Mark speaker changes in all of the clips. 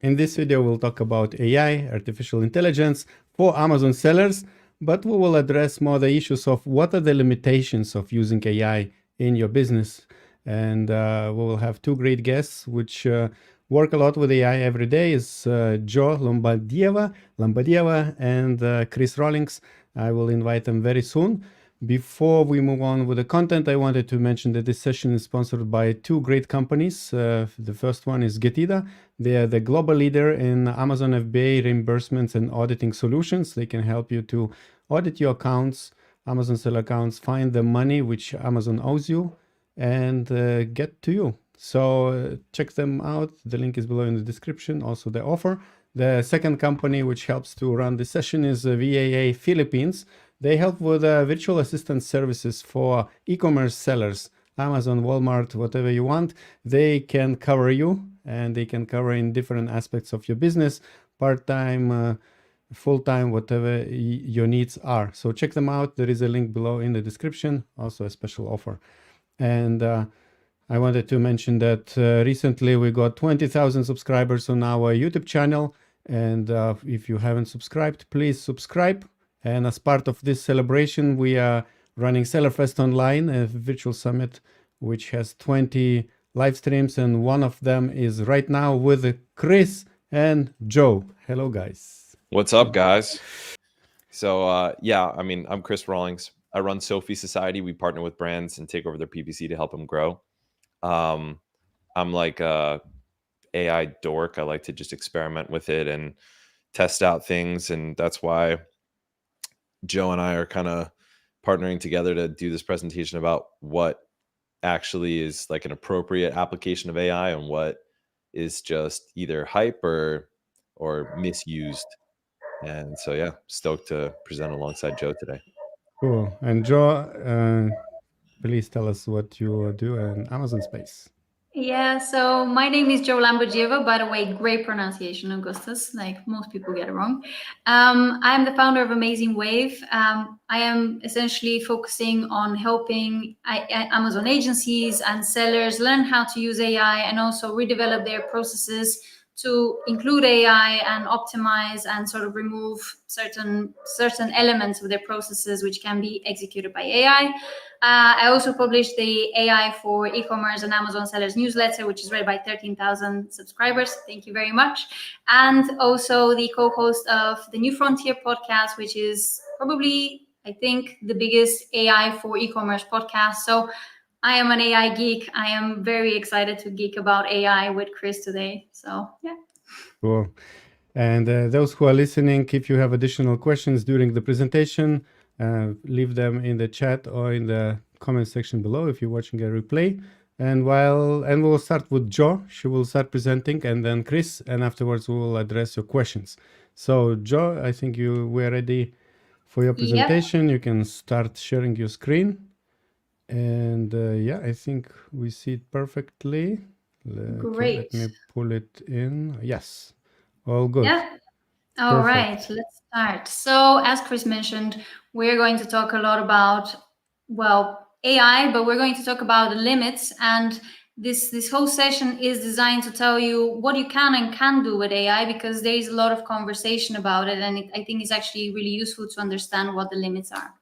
Speaker 1: In this video, we'll talk about AI, artificial intelligence, for Amazon sellers, but we will address more the issues of what are the limitations of using AI in your business. And we will have two great guests, which work a lot with AI every day, is Joe Lombardieva and Chris Rawlings. I will invite them very soon. Before we move on with the content, I wanted to mention that this session is sponsored by two great companies. The first one is Getida. They are the global leader in Amazon FBA reimbursements and auditing solutions. They can help you to audit your accounts, Amazon seller accounts, find the money which Amazon owes you, and get to you. So check them out. The link is below in the description, also the offer. The second company which helps to run this session is VAA Philippines. They help with virtual assistant services for e-commerce sellers, Amazon, Walmart, whatever you want. They can cover you, and they can cover in different aspects of your business, part-time, full-time, whatever your needs are. So check them out. There is a link below in the description, also a special offer. And I wanted to mention that recently we got 20,000 subscribers on our YouTube channel. And if you haven't subscribed, please subscribe. And as part of this celebration, we are running SellerFest Online, a virtual summit, which has 20 live streams. And one of them is right now with Chris and Joe. Hello, guys.
Speaker 2: What's up, guys? So, yeah, I mean, I'm Chris Rawlings. I run Sophie Society. We partner with brands and take over their PPC to help them grow. I'm like a AI dork. I like to just experiment with it and test out things. And that's why Joe and I are kind of partnering together to do this presentation about what actually is like an appropriate application of AI and what is just either hype or misused. And so, yeah, stoked to present alongside Joe today.
Speaker 1: Cool. And Joe, please tell us what you do in Amazon space.
Speaker 3: Yeah, so my name is Joe Lombardieva. By the way, great pronunciation, Augustus. Like most people get it wrong. I'm the founder of Amazing Wave. I am essentially focusing on helping Amazon agencies and sellers learn how to use AI and also redevelop their processes to include AI and optimize and sort of remove certain elements of their processes which can be executed by AI. I also published the AI for e-commerce and Amazon sellers newsletter, which is read by 13,000 subscribers. Thank you very much. And also the co-host of the New Frontier podcast, which is probably, I think, the biggest AI for e-commerce podcast. So I am an AI geek. I am very excited to geek about AI with Chris today. So, yeah.
Speaker 1: Cool. And those who are listening, if you have additional questions during the presentation, leave them in the chat or in the comment section below if you're watching a replay. And we'll start with Joe. She will start presenting, and then Chris, and afterwards we will address your questions. So Joe, I think we're ready for your presentation. Yep. You can start sharing your screen. And yeah, I think we see it perfectly.
Speaker 3: Great.
Speaker 1: Let me pull it in. Yes, all good.
Speaker 3: Yeah. All right, let's start. So as Chris mentioned, we're going to talk a lot about, well, AI, but we're going to talk about the limits. And this whole session is designed to tell you what you can and can't do with AI, because there is a lot of conversation about it. And I think it's actually really useful to understand what the limits are.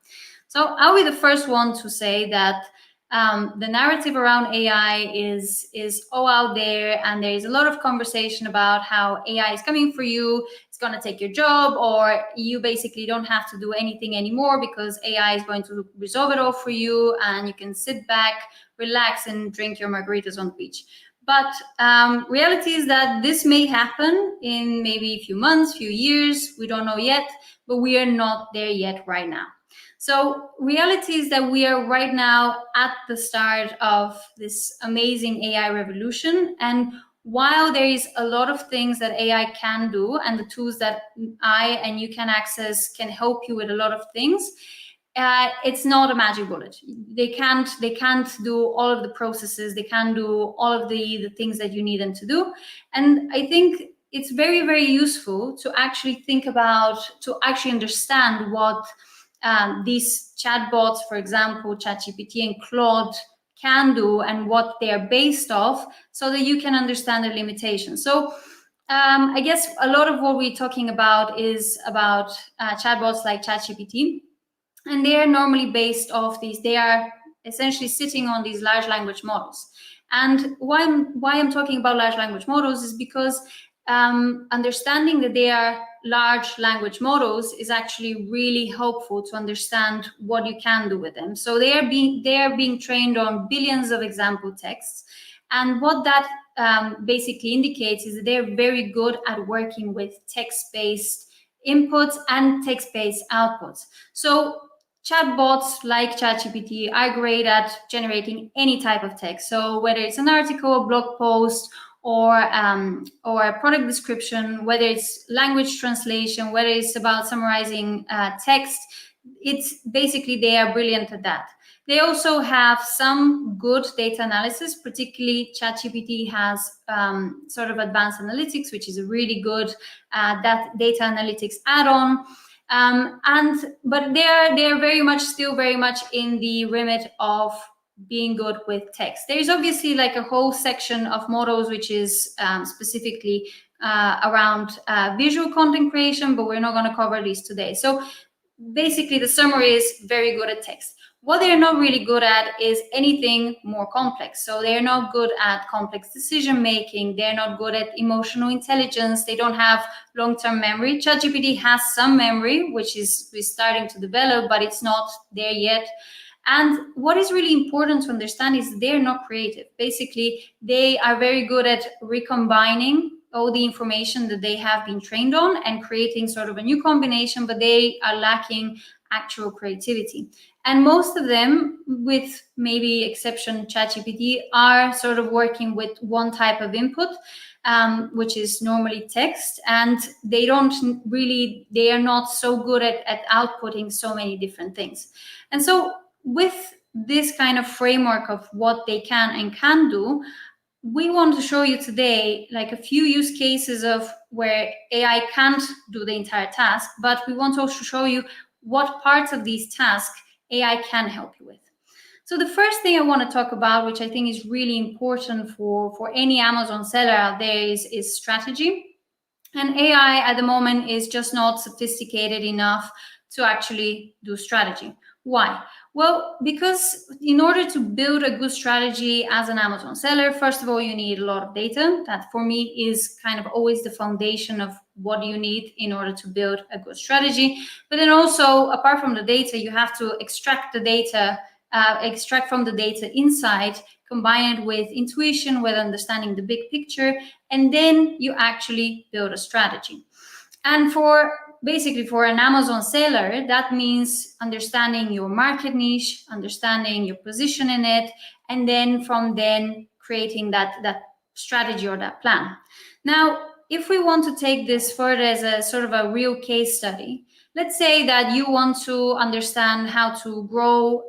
Speaker 3: So I'll be the first one to say that the narrative around AI is all out there, and there is a lot of conversation about how AI is coming for you, it's going to take your job, or you basically don't have to do anything anymore because AI is going to resolve it all for you, and you can sit back, relax, and drink your margaritas on the beach. But reality is that this may happen in maybe a few months, few years, we don't know yet, but we are not there yet right now. So reality is that we are right now at the start of this amazing AI revolution. And while there is a lot of things that AI can do, and the tools that I and you can access can help you with a lot of things, it's not a magic bullet. They can't do all of the processes. They can't do all of the things that you need them to do. And I think it's very, very useful to actually think about, to actually understand what these chatbots, for example, ChatGPT and Claude, can do and what they're based off, so that you can understand their limitations. So I guess a lot of what we're talking about is about chatbots like ChatGPT, and they are normally based off these. They are essentially sitting on these large language models. And why I'm talking about large language models is because understanding that they are large language models is actually really helpful to understand what you can do with them. So they are being trained on billions of example texts, and what that basically indicates is that they're very good at working with text-based inputs and text-based outputs. So chatbots like ChatGPT are great at generating any type of text. So whether it's an article, a blog post, or a product description, whether it's language translation, whether it's about summarizing text, it's basically they are brilliant at that. They also have some good data analysis, particularly ChatGPT has sort of advanced analytics, which is a really good that data analytics add-on. But they are still very much in the remit of being good with text. There's obviously like a whole section of models which is specifically around visual content creation, but we're not going to cover these today. So basically the summary is very good at text. What they're not really good at is anything more complex. So they're not good at complex decision making. They're not good at emotional intelligence. They don't have long-term memory. ChatGPT has some memory, which is starting to develop, but it's not there yet. And what is really important to understand is they're not creative. Basically, they are very good at recombining all the information that they have been trained on and creating sort of a new combination, but they are lacking actual creativity. And most of them, with maybe exception ChatGPT, are sort of working with one type of input, which is normally text, and they are not so good at outputting so many different things. And so with this kind of framework of what they can and can't do, we want to show you today like a few use cases of where AI can't do the entire task, but we want to also show you what parts of these tasks AI can help you with. So the first thing I want to talk about, which I think is really important for any Amazon seller out there, is strategy. And AI at the moment is just not sophisticated enough to actually do strategy. Why? Well, because in order to build a good strategy as an Amazon seller, first of all, you need a lot of data. That for me is kind of always the foundation of what you need in order to build a good strategy. But then also, apart from the data, you have to extract the data, extract from the data insight, combine it with intuition, with understanding the big picture, and then you actually build a strategy. And basically for an Amazon seller, that means understanding your market niche, understanding your position in it, and then from then creating that strategy or that plan. Now, if we want to take this further as a sort of a real case study, let's say that you want to understand how to grow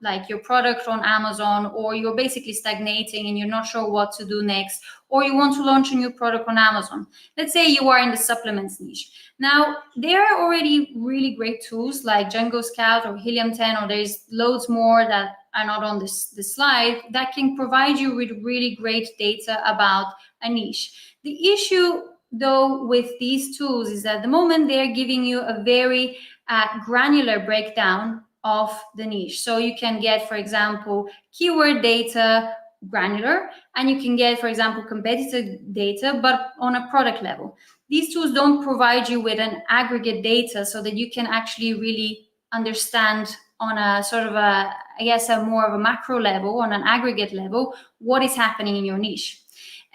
Speaker 3: like your product on Amazon, or you're basically stagnating and you're not sure what to do next, or you want to launch a new product on Amazon. Let's say you are in the supplements niche. Now, there are already really great tools like Django Scout or Helium 10, or there's loads more that are not on this slide that can provide you with really great data about a niche. The issue, though, with these tools is that at the moment they're giving you a very granular breakdown of the niche. So you can get, for example, keyword data, granular, and you can get, for example, competitor data, but on a product level. These tools don't provide you with an aggregate data so that you can actually really understand on a sort of a, I guess, a more of a macro level, on an aggregate level, what is happening in your niche.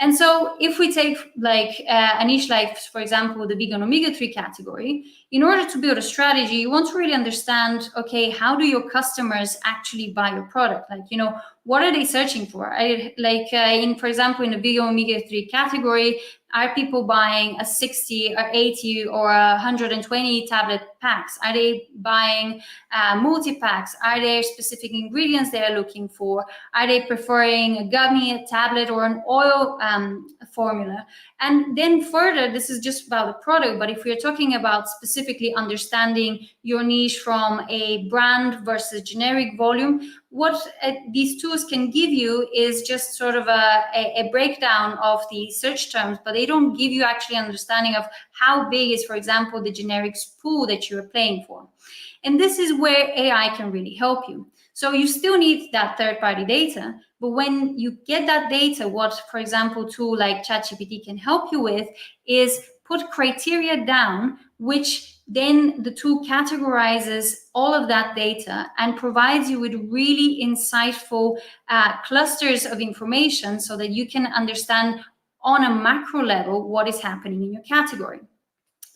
Speaker 3: And so if we take like a niche like, for example, the vegan omega-3 category, in order to build a strategy, you want to really understand, okay, how do your customers actually buy your product? Like, you know, what are they searching for? For example, in the vegan omega-3 category, are people buying a 60 or 80 or 120 tablet packs? Are they buying multi-packs? Are there specific ingredients they are looking for? Are they preferring a gummy, a tablet, or an oil formula? And then further, this is just about the product, but if we're talking about specifically understanding your niche from a brand versus generic volume, what these tools can give you is just sort of a breakdown of the search terms, but they don't give you actually understanding of how big is, for example, the generics pool that you're playing for. And this is where AI can really help you. So you still need that third-party data, but when you get that data, what, for example, a tool like ChatGPT can help you with is put criteria down, which then the tool categorizes all of that data and provides you with really insightful clusters of information so that you can understand on a macro level what is happening in your category.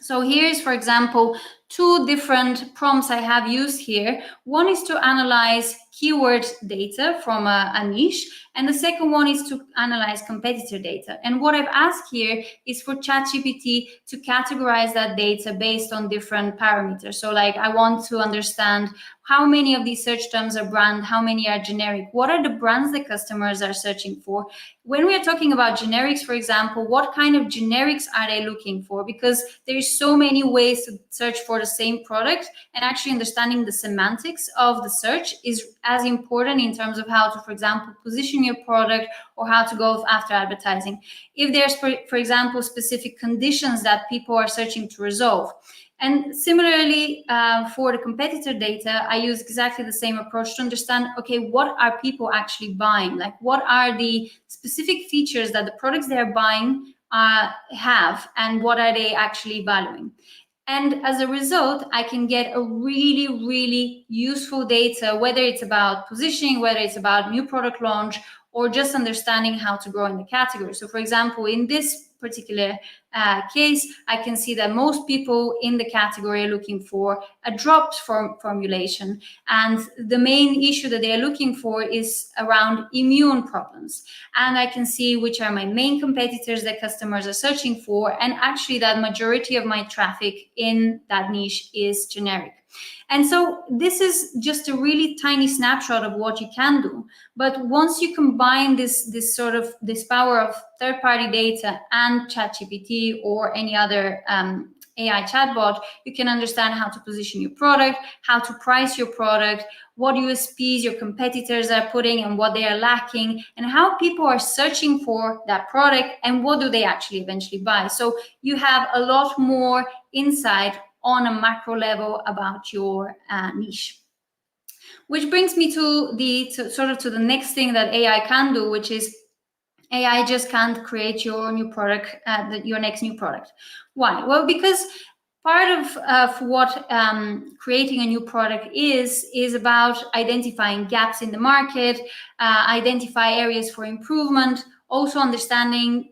Speaker 3: So here's, for example, 2 different prompts I have used here. One is to analyze keyword data from a niche, and the second one is to analyze competitor data. And what I've asked here is for ChatGPT to categorize that data based on different parameters. So like, I want to understand how many of these search terms are brand, how many are generic, what are the brands that customers are searching for. When we are talking about generics, for example, what kind of generics are they looking for? Because there's so many ways to search for the same product, and actually understanding the semantics of the search is as important in terms of how to, for example, position your product or how to go after advertising. If there's, for example, specific conditions that people are searching to resolve. And similarly, for the competitor data, I use exactly the same approach to understand, okay, what are people actually buying? Like, what are the specific features that the products they're buying have, and what are they actually valuing? And as a result, I can get a really, really useful data, whether it's about positioning, whether it's about new product launch, or just understanding how to grow in the category. So for example, in this particular case, I can see that most people in the category are looking for a dropped formulation. And the main issue that they are looking for is around immune problems. And I can see which are my main competitors that customers are searching for. And actually that majority of my traffic in that niche is generic. And so this is just a really tiny snapshot of what you can do. But once you combine this power of third-party data and ChatGPT or any other AI chatbot, you can understand how to position your product, how to price your product, what USPs your competitors are putting and what they are lacking, and how people are searching for that product and what do they actually eventually buy. So you have a lot more insight on a macro level about your niche. Which brings me to the next thing that AI can do, which is AI just can't create your new product, your next new product. Why? Well, because part of what creating a new product is about identifying gaps in the market, identify areas for improvement, also understanding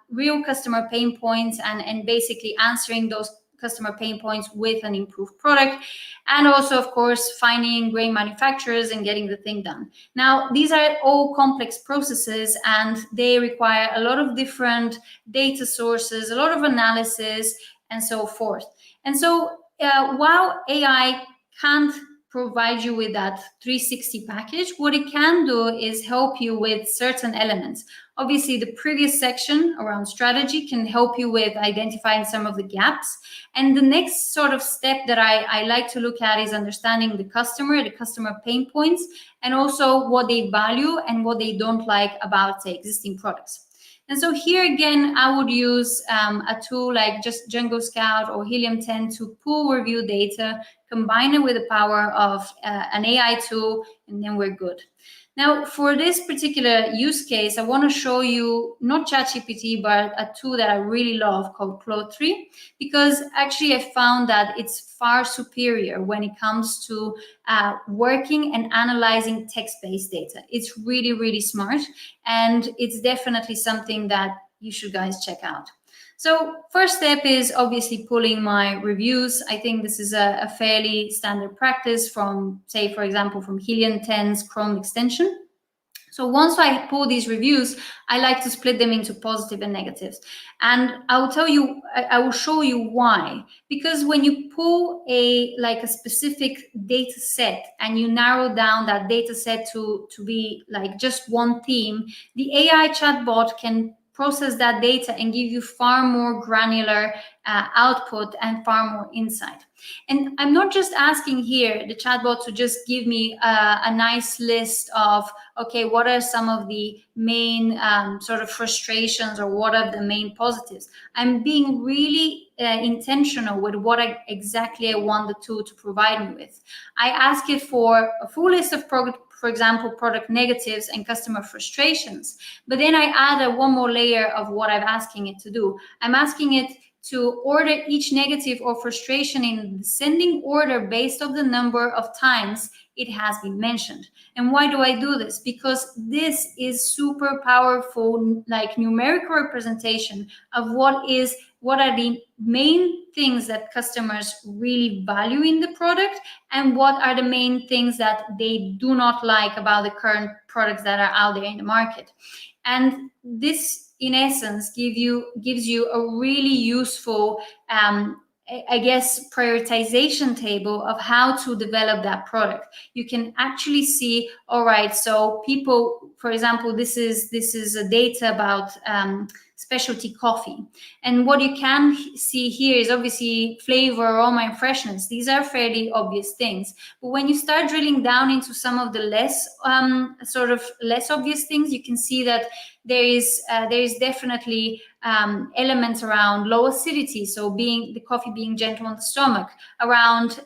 Speaker 3: real customer pain points and basically answering those customer pain points with an improved product, and also, of course, finding great manufacturers and getting the thing done. Now, these are all complex processes and they require a lot of different data sources, a lot of analysis, and so forth. And so while AI can't provide you with that 360 package, what it can do is help you with certain elements. Obviously, the previous section around strategy can help you with identifying some of the gaps. And the next sort of step that I like to look at is understanding the customer pain points, and also what they value and what they don't like about, say, existing products. And so here again, I would use a tool like just Django Scout or Helium 10 to pull review data, combine it with the power of an AI tool, and then we're good. Now, for this particular use case, I want to show you not ChatGPT, but a tool that I really love called Claude 3, because actually I found that it's far superior when it comes to working and analyzing text-based data. It's really, really smart, and it's definitely something that you should guys check out. So first step is obviously pulling my reviews. I think this is a fairly standard practice from, say, for example, from Helium 10's Chrome extension. So So once I pull these reviews, I like to split them into positive and negatives. And I will tell you, I will show you why. Because when you pull a specific data set and you narrow down that data set to be like just one theme, the AI chatbot can process that data and give you far more granular output and far more insight. And I'm not just asking here the chatbot to just give me a nice list of, okay, what are some of the main sort of frustrations or what are the main positives? I'm being really intentional with what exactly I want the tool to provide me with. I ask it for a full list of for example, product negatives and customer frustrations. But then I add one more layer of what I'm asking it to do. I'm asking it to order each negative or frustration in descending order based on the number of times it has been mentioned. And why do I do this? Because this is super powerful, like numerical representation of what are the main things that customers really value in the product and what are the main things that they do not like about the current products that are out there in the market. And this, in essence, gives you a really useful, I guess, prioritization table of how to develop that product. You can actually see, all right, so people, for example, this is a data about specialty coffee. And what you can see here is obviously flavor, aroma, and freshness. These are fairly obvious things. But when you start drilling down into some of the less obvious things, you can see that there is definitely elements around low acidity, so the coffee being gentle on the stomach, around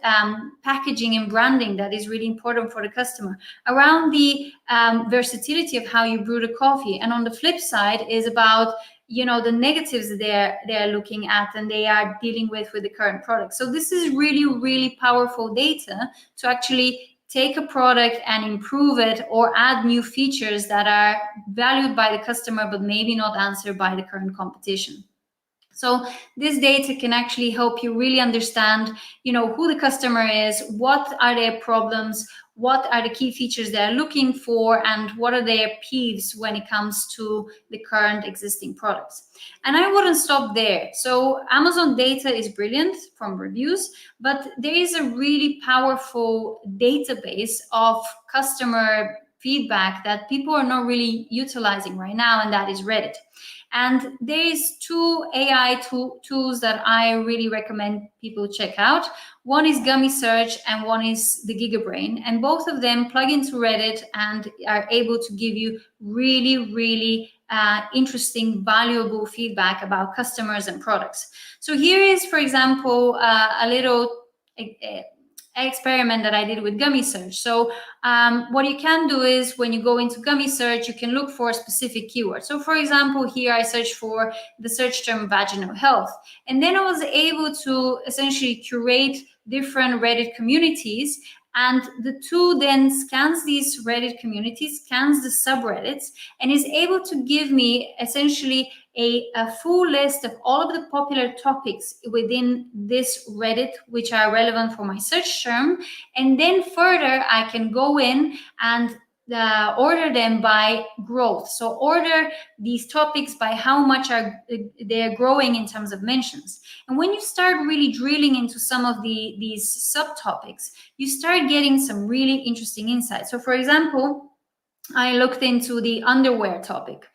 Speaker 3: packaging and branding that is really important for the customer, around the versatility of how you brew the coffee. And on the flip side is about the negatives that they're looking at and they are dealing with the current product. So this is really, really powerful data to actually take a product and improve it or add new features that are valued by the customer but maybe not answered by the current competition. So this data can actually help you really understand, who the customer is, what are their problems, what are the key features they're looking for, and what are their peeves when it comes to the current existing products. And I wouldn't stop there. So Amazon data is brilliant from reviews, but there is a really powerful database of customer feedback that people are not really utilizing right now, and that is Reddit. And there is two AI tools that I really recommend people check out. One is Gummy Search and one is the GigaBrain. And both of them plug into Reddit and are able to give you really, really interesting, valuable feedback about customers and products. So here is, for example, a little experiment that I did with Gummy Search. So what you can do is when you go into Gummy Search, you can look for a specific keyword. So for example, here I searched for the search term vaginal health. And then I was able to essentially curate different Reddit communities. And the tool then scans these Reddit communities, scans the subreddits, and is able to give me essentially a full list of all of the popular topics within this Reddit, which are relevant for my search term. And then further, I can go in and order them by growth. So order these topics by how much they're growing in terms of mentions. And when you start really drilling into some of these subtopics, you start getting some really interesting insights. So for example, I looked into the underwear topic.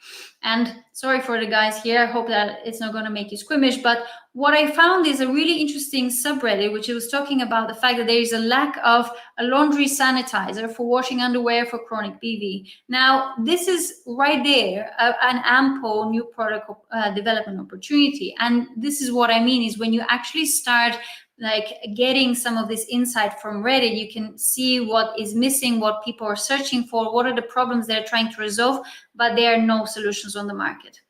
Speaker 3: And sorry for the guys here, I hope that it's not going to make you squeamish, but what I found is a really interesting subreddit, which was talking about the fact that there is a lack of a laundry sanitizer for washing underwear for chronic BV. Now, this is right there, an ample new product development opportunity. And this is what I mean is when you actually start getting some of this insight from Reddit, you can see what is missing, what people are searching for, what are the problems they're trying to resolve, but there are no solutions on the market.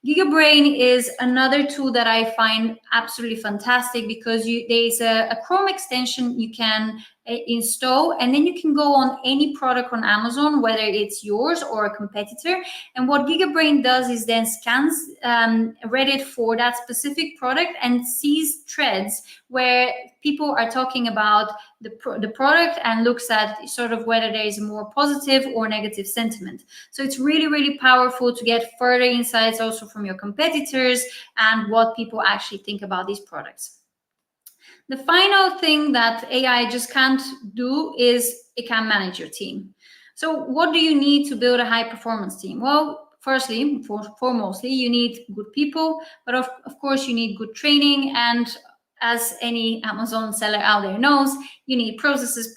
Speaker 3: GigaBrain is another tool that I find absolutely fantastic because there is a Chrome extension you can install, and then you can go on any product on Amazon, whether it's yours or a competitor. And what GigaBrain does is then scans Reddit for that specific product and sees threads where people are talking about the product and looks at sort of whether there is a more positive or negative sentiment. So it's really, really powerful to get further insights also from your competitors and what people actually think about these products. The final thing that AI just can't do is it can manage your team. So what do you need to build a high performance team? Well, firstly, foremostly, you need good people, but of course you need good training, and as any Amazon seller out there knows, you need processes.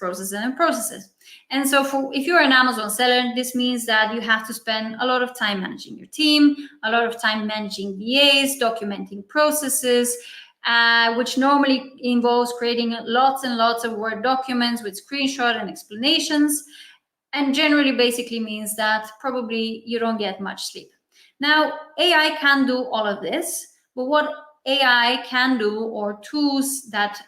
Speaker 3: And so if you're an Amazon seller, this means that you have to spend a lot of time managing your team, a lot of time managing VAs, documenting processes, which normally involves creating lots and lots of Word documents with screenshots and explanations, and generally basically means that probably you don't get much sleep. Now, AI can do all of this, but what AI can do, or tools that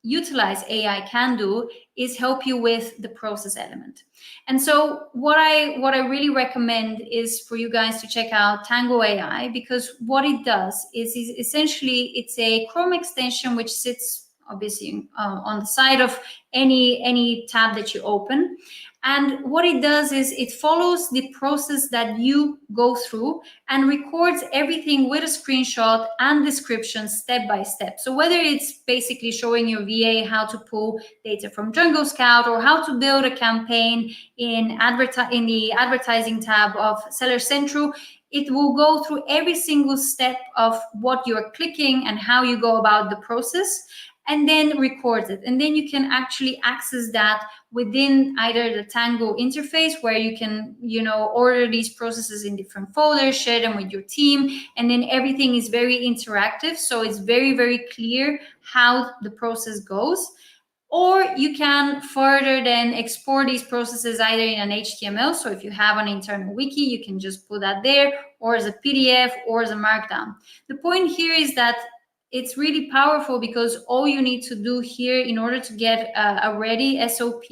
Speaker 3: utilize AI can do, is help you with the process element. And so what I really recommend is for you guys to check out Tango AI, because what it does is essentially it's a Chrome extension which sits obviously on the side of any tab that you open. And what it does is it follows the process that you go through and records everything with a screenshot and description step by step. So whether it's basically showing your VA how to pull data from Jungle Scout, or how to build a campaign in the advertising tab of Seller Central, it will go through every single step of what you're clicking and how you go about the process, and then records it. And then you can actually access that within either the Tango interface, where you can, order these processes in different folders, share them with your team, and then everything is very interactive. So it's very, very clear how the process goes. Or you can further then export these processes either in an HTML. So if you have an internal wiki, you can just put that there, or as a PDF, or as a markdown. The point here is that it's really powerful, because all you need to do here in order to get a ready SOP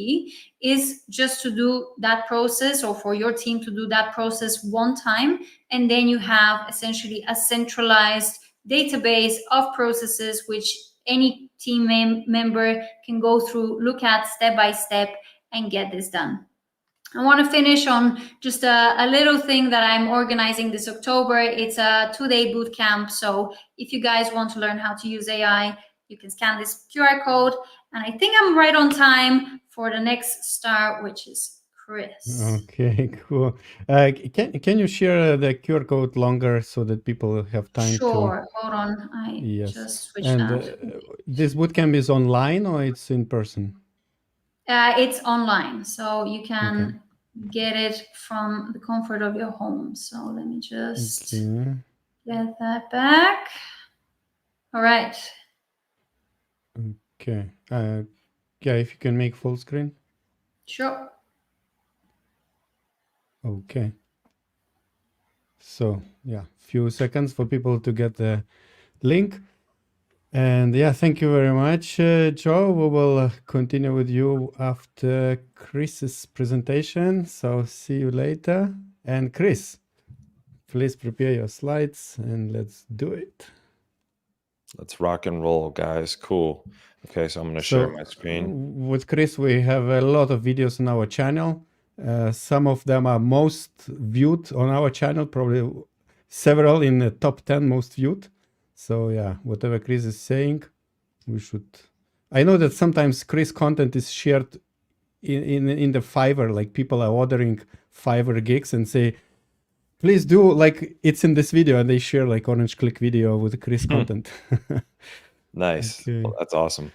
Speaker 3: is just to do that process, or for your team to do that process one time. And then you have essentially a centralized database of processes which any team member can go through, look at step by step, and get this done. I want to finish on just a little thing that I'm organizing this October. It's a 2-day boot camp. So if you guys want to learn how to use AI, you can scan this QR code. And I think I'm right on time for the next star, which is Chris.
Speaker 1: Okay, cool. Can you share the QR code longer so that people have time to?
Speaker 3: Sure. Hold on. I just switched
Speaker 1: and
Speaker 3: that.
Speaker 1: This bootcamp is online or it's in person?
Speaker 3: It's online, so you can get it from the comfort of your home. So let me just get that back. All right.
Speaker 1: Okay. If you can make full screen.
Speaker 3: Sure.
Speaker 1: Okay. So few seconds for people to get the link. And thank you very much, Joe. We will continue with you after Chris's presentation. So see you later. And Chris, please prepare your slides and let's do it.
Speaker 2: Let's rock and roll, guys. Cool. Okay, so I'm going to share my screen.
Speaker 1: With Chris, we have a lot of videos on our channel. Some of them are most viewed on our channel, probably several in the top 10 most viewed. So whatever Chris is saying, we should. I know that sometimes Chris content is shared in the Fiverr, like people are ordering Fiverr gigs and say, please do like it's in this video, and they share like Orange Klik video with Chris content.
Speaker 2: Nice.
Speaker 1: Okay.
Speaker 2: Well, that's awesome.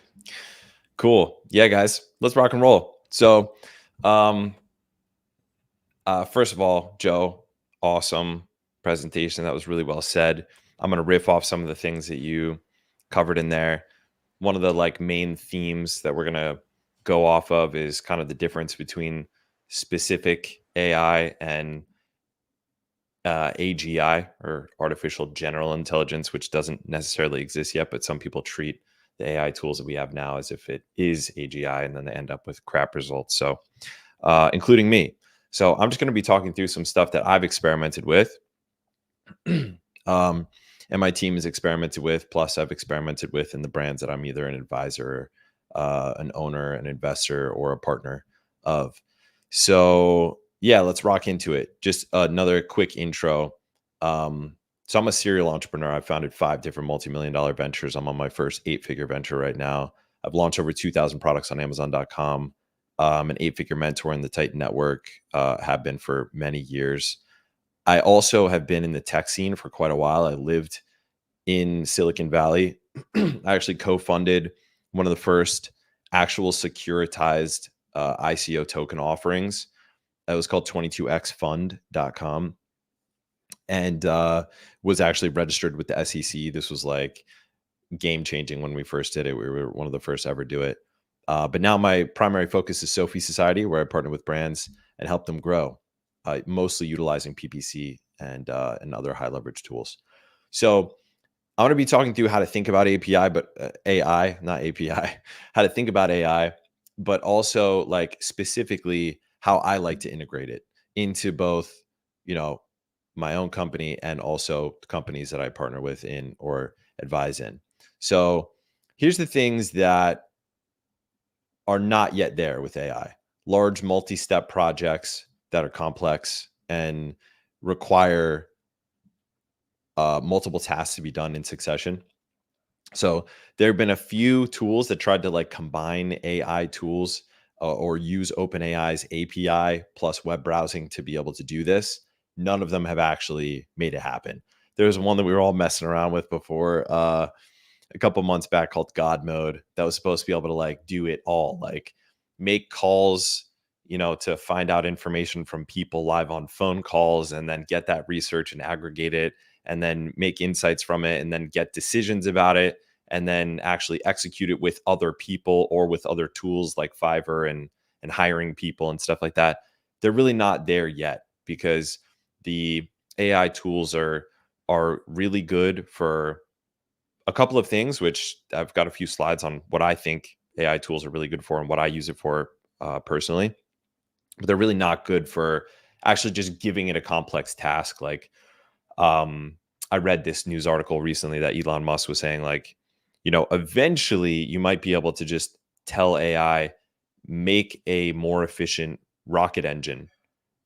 Speaker 2: Cool. Yeah, guys, let's rock and roll. So, first of all, Joe, awesome presentation. That was really well said. I'm going to riff off some of the things that you covered in there. One of the main themes that we're going to go off of is kind of the difference between specific AI and AGI, or artificial general intelligence, which doesn't necessarily exist yet, but some people treat the AI tools that we have now as if it is AGI, and then they end up with crap results. So, including me. So I'm just going to be talking through some stuff that I've experimented with, and my team has experimented with, plus I've experimented with in the brands that I'm either an advisor, an owner, an investor, or a partner of. So yeah, let's rock into it. Just another quick intro. So I'm a serial entrepreneur. I've founded 5 different multi-million-dollar ventures. I'm on my first 8-figure venture right now. I've launched over 2,000 products on Amazon.com. I'm an 8-figure mentor in the Titan Network, have been for many years. I also have been in the tech scene for quite a while. I lived in Silicon Valley. I actually co-funded one of the first actual securitized ICO token offerings. It was called 22xfund.com. And was actually registered with the SEC. This was like game changing when we first did it. We were one of the first to ever do it. But now my primary focus is Sophie Society, where I partner with brands and help them grow, mostly utilizing PPC and other high leverage tools. So I want to be talking through how to think about API, but AI, not API, how to think about AI, but also like specifically how I like to integrate it into both, my own company and also the companies that I partner with in or advise in. So here's the things that are not yet there with AI. Large multi-step projects that are complex and require multiple tasks to be done in succession. So there have been a few tools that tried to like combine AI tools or use OpenAI's API plus web browsing to be able to do this. None of them have actually made it happen. There's one that we were all messing around with before a couple months back called God Mode that was supposed to be able to like do it all, like make calls, to find out information from people live on phone calls and then get that research and aggregate it and then make insights from it and then get decisions about it and then actually execute it with other people or with other tools like Fiverr and hiring people and stuff like that. They're really not there yet because the AI tools are really good for a couple of things, which I've got a few slides on what I think AI tools are really good for and what I use it for personally. But they're really not good for actually just giving it a complex task. Like I read this news article recently that Elon Musk was saying like, eventually you might be able to just tell AI, make a more efficient rocket engine,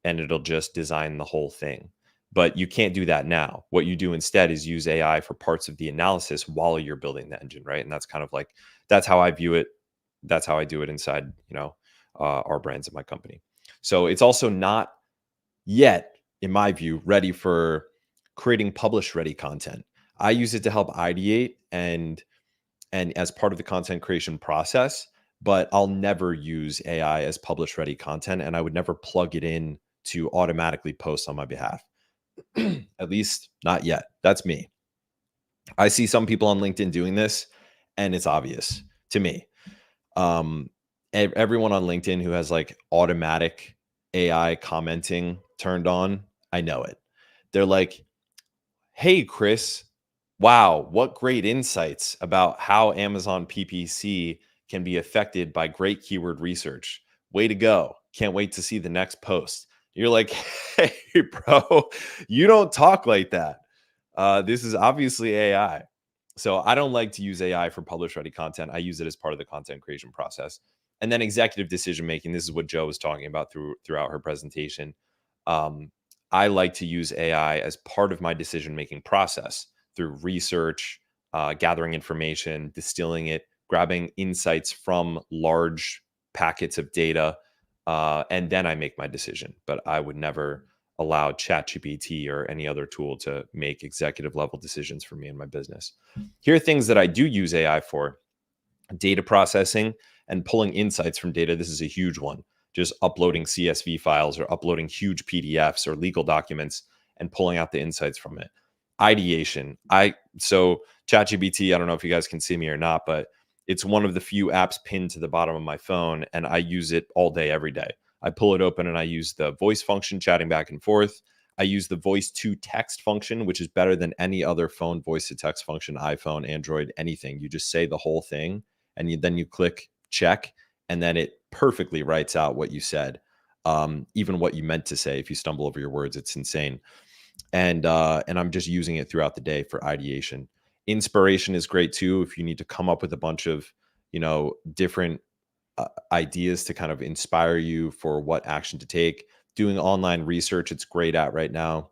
Speaker 2: and it'll just design the whole thing. But you can't do that now. What you do instead is use AI for parts of the analysis while you're building the engine, right? And that's kind of like, that's how I view it. That's how I do it inside, our brands in my company. So it's also not yet, in my view, ready for creating publish-ready content. I use it to help ideate and as part of the content creation process, but I'll never use AI as publish-ready content, and I would never plug it in to automatically post on my behalf. At least not yet. That's me. I see some people on LinkedIn doing this, and it's obvious to me. Everyone on LinkedIn who has like automatic AI commenting turned on, I know it. They're like, hey, Chris, wow, what great insights about how Amazon PPC can be affected by great keyword research. Way to go. Can't wait to see the next post. You're like, hey, bro, you don't talk like that. This is obviously AI. So I don't like to use AI for publish-ready content. I use it as part of the content creation process. And then executive decision-making. This is what Joe was talking about throughout her presentation. I like to use AI as part of my decision-making process through research, gathering information, distilling it, grabbing insights from large packets of data, and then I make my decision. But I would never allow ChatGPT or any other tool to make executive level decisions for me in my business. Here are things that I do use AI for: data processing and pulling insights from data. This is a huge one. Just uploading CSV files or uploading huge PDFs or legal documents and pulling out the insights from it. Ideation. So ChatGPT, I don't know if you guys can see me or not, but it's one of the few apps pinned to the bottom of my phone, and I use it all day, every day. I pull it open and I use the voice function, chatting back and forth. I use the voice to text function, which is better than any other phone voice to text function, iPhone, Android, anything. You just say the whole thing and then you click check, and then it perfectly writes out what you said. Even what you meant to say. If you stumble over your words, it's insane. And I'm just using it throughout the day for ideation. Inspiration is great too. If you need to come up with a bunch of, different ideas to kind of inspire you for what action to take. Doing online research, it's great at right now.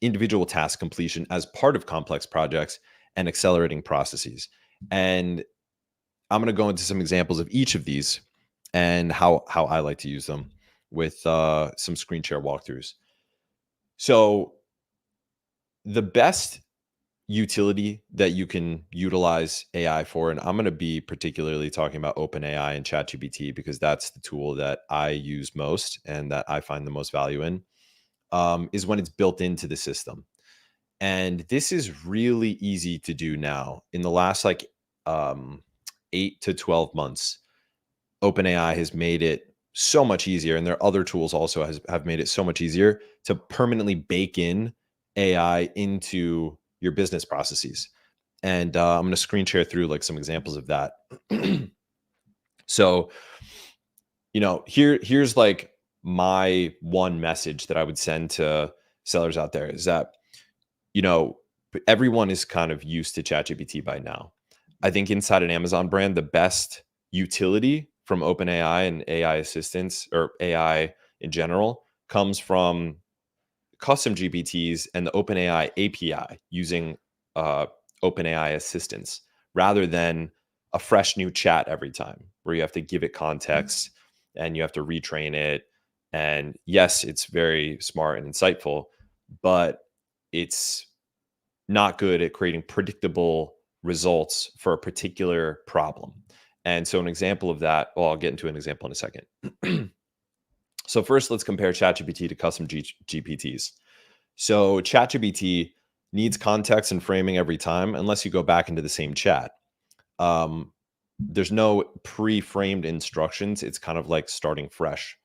Speaker 2: Individual task completion as part of complex projects, and accelerating processes. And I'm going to go into some examples of each of these and how I like to use them with some screen share walkthroughs. So the best utility that you can utilize AI for, and I'm going to be particularly talking about OpenAI and ChatGPT because that's the tool that I use most and that I find the most value in, is when it's built into the system. And this is really easy to do now. In the last 8 to 12 months, OpenAI has made it so much easier, and their other tools also have made it so much easier to permanently bake in AI into your business processes. And I'm going to screen share through like some examples of that. So, here's like my one message that I would send to sellers out there is that, everyone is kind of used to ChatGPT by now. I think inside an Amazon brand, the best utility from OpenAI and AI assistants, or AI in general, comes from custom GPTs and the OpenAI API using OpenAI assistants, rather than a fresh new chat every time where you have to give it context and you have to retrain it. And yes, it's very smart and insightful, but it's not good at creating predictable results for a particular problem. And so an example of that, well, I'll get into an example in a second. So first, let's compare ChatGPT to custom GPTs. So ChatGPT needs context and framing every time, unless you go back into the same chat. There's no pre-framed instructions. It's kind of like starting fresh.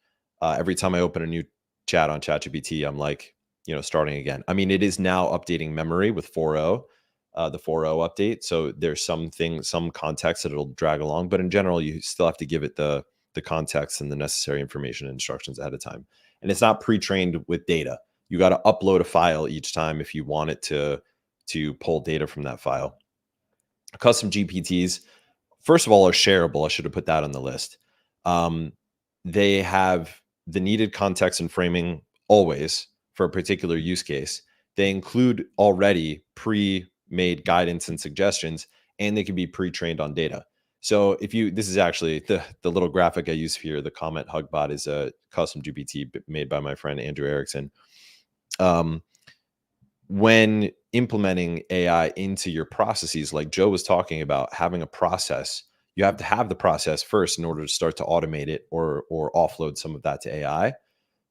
Speaker 2: Every time I open a new chat on ChatGPT, I'm like, starting again. I mean, it is now updating memory with 4.0, the 4.0 update. So there's some context that it'll drag along, but in general, you still have to give it the context and the necessary information and instructions ahead of time. And it's not pre-trained with data. You got to upload a file each time if you want it to pull data from that file. Custom GPTs, first of all, are shareable. I should have put that on the list. They have the needed context and framing always for a particular use case. They include already pre-made guidance and suggestions, and they can be pre-trained on data. So this is actually the little graphic I use here. The comment hug bot is a custom GPT made by my friend Andrew Erickson. When implementing AI into your processes, like Joe was talking about, having a process, you have to have the process first in order to start to automate it or offload some of that to AI.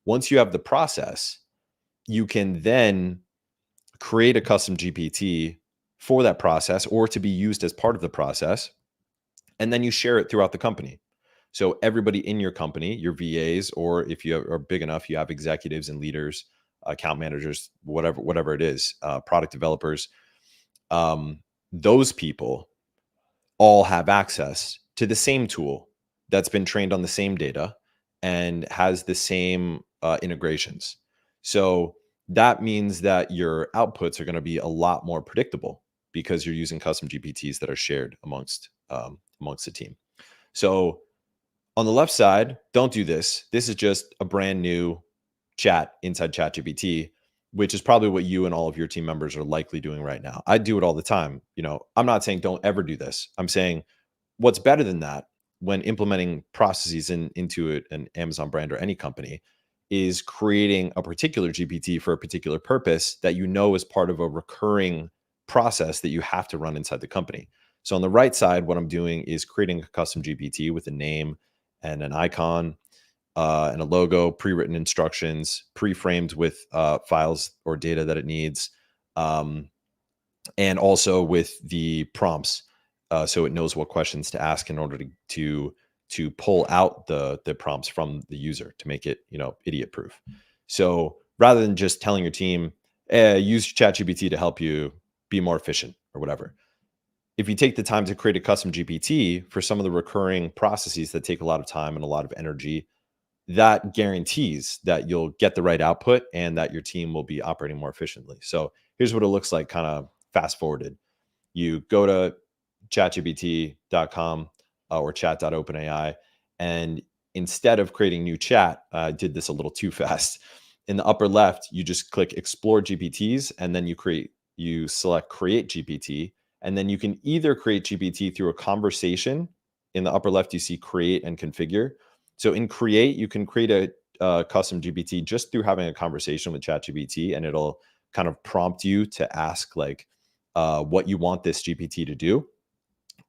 Speaker 2: Once you have the process, you can then create a custom GPT for that process or to be used as part of the process. And then you share it throughout the company. So everybody in your company, your VAs, or if you are big enough, you have executives and leaders, account managers, whatever it is, product developers, those people all have access to the same tool that's been trained on the same data and has the same integrations. So that means that your outputs are going to be a lot more predictable because you're using custom GPTs that are shared amongst the team. So on the left side, don't do this. This is just a brand new chat inside ChatGPT, which is probably what you and all of your team members are likely doing right now. I do it all the time. I'm not saying don't ever do this. I'm saying what's better than that when implementing processes into an Amazon brand or any company is creating a particular GPT for a particular purpose that is part of a recurring process that you have to run inside the company. So on the right side, what I'm doing is creating a custom GPT with a name and an icon and a logo, pre-written instructions, pre-framed with files or data that it needs, and also with the prompts, so it knows what questions to ask in order to to pull out the prompts from the user to make it, idiot proof. So rather than just telling your team, use ChatGPT to help you be more efficient or whatever, if you take the time to create a custom GPT for some of the recurring processes that take a lot of time and a lot of energy, that guarantees that you'll get the right output and that your team will be operating more efficiently. So here's what it looks like kind of fast forwarded. You go to chatgpt.com or chat.openai, and instead of creating new chat, I did this a little too fast. In the upper left, you just click explore GPTs, and then you select create GPT, and then you can either create GPT through a conversation. In the upper left, you see create and configure. So in create, you can create a custom GPT just through having a conversation with ChatGPT, and it'll kind of prompt you to ask like what you want this GPT to do.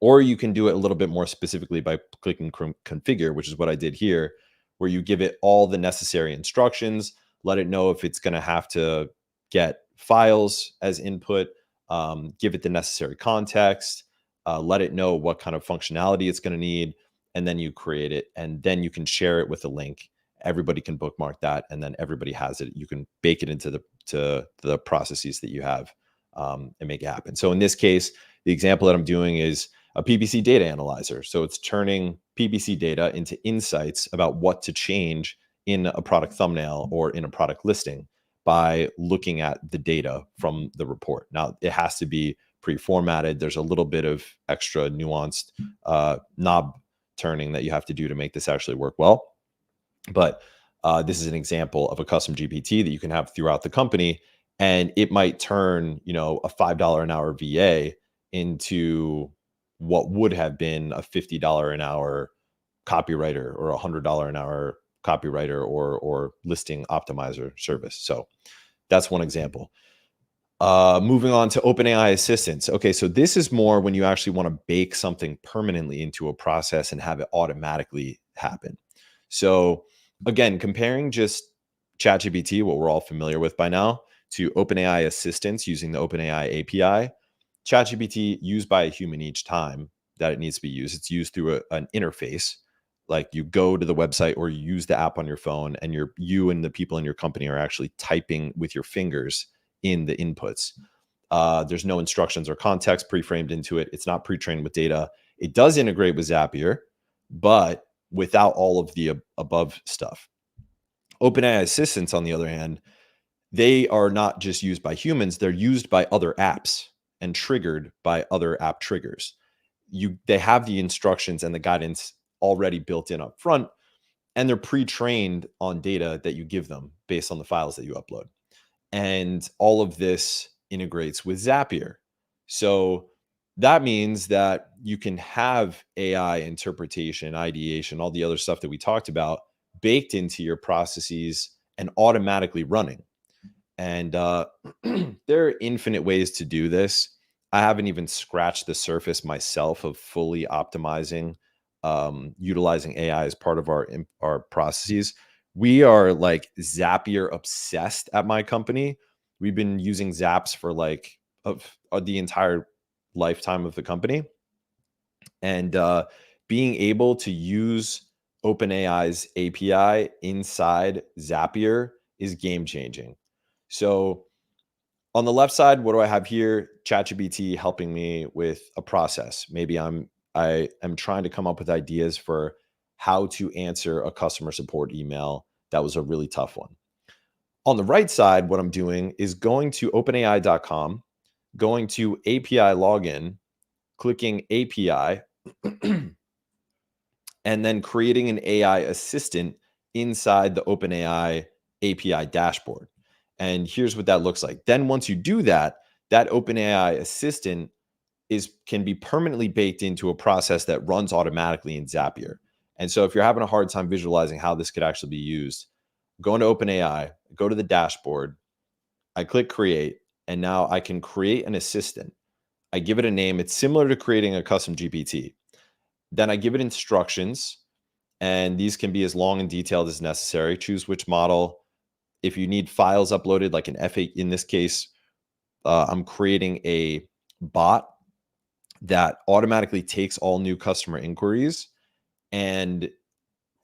Speaker 2: Or you can do it a little bit more specifically by clicking configure, which is what I did here, where you give it all the necessary instructions, let it know if it's going to have to get files as input, give it the necessary context, let it know what kind of functionality it's going to need, and then you create it, and then you can share it with a link. Everybody can bookmark that, and then everybody has it. You can bake it into the processes that you have and make it happen. So in this case, the example that I'm doing is a PPC data analyzer. So it's turning PPC data into insights about what to change in a product thumbnail or in a product listing by looking at the data from the report. Now, it has to be pre-formatted. There's a little bit of extra nuanced knob turning that you have to do to make this actually work well. But this is an example of a custom GPT that you can have throughout the company, and it might turn, a $5 an hour VA into what would have been a $50 an hour copywriter or a $100 an hour copywriter or listing optimizer service. So that's one example. Moving on to OpenAI assistants. Okay, so this is more when you actually want to bake something permanently into a process and have it automatically happen. So again, comparing just ChatGPT, what we're all familiar with by now, to OpenAI assistants using the OpenAI API, ChatGPT used by a human each time that it needs to be used. It's used through an interface. Like you go to the website or you use the app on your phone, and you and the people in your company are actually typing with your fingers in the inputs. There's no instructions or context pre-framed into it. It's not pre-trained with data. It does integrate with Zapier, but without all of the above stuff. OpenAI assistants, on the other hand, they are not just used by humans. They're used by other apps and triggered by other app triggers. They have the instructions and the guidance already built in up front, and they're pre-trained on data that you give them based on the files that you upload. And all of this integrates with Zapier. So that means that you can have AI interpretation, ideation, all the other stuff that we talked about baked into your processes and automatically running. And there are infinite ways to do this. I haven't even scratched the surface myself of fully optimizing, utilizing AI as part of our processes. We are like Zapier obsessed at my company. We've been using Zaps for like the entire lifetime of the company. And being able to use OpenAI's API inside Zapier is game changing. So on the left side, what do I have here? ChatGPT helping me with a process. Maybe I am trying to come up with ideas for how to answer a customer support email that was a really tough one. On the right side, what I'm doing is going to openai.com, going to API login, clicking API, and then creating an AI assistant inside the OpenAI API dashboard. And here's what that looks like. Then once you do that, that OpenAI assistant can be permanently baked into a process that runs automatically in Zapier. And so if you're having a hard time visualizing how this could actually be used, go into OpenAI, go to the dashboard, I click create, and now I can create an assistant. I give it a name. It's similar to creating a custom GPT. Then I give it instructions, and these can be as long and detailed as necessary. Choose which model. If you need files uploaded, like an F8, in this case, I'm creating a bot that automatically takes all new customer inquiries and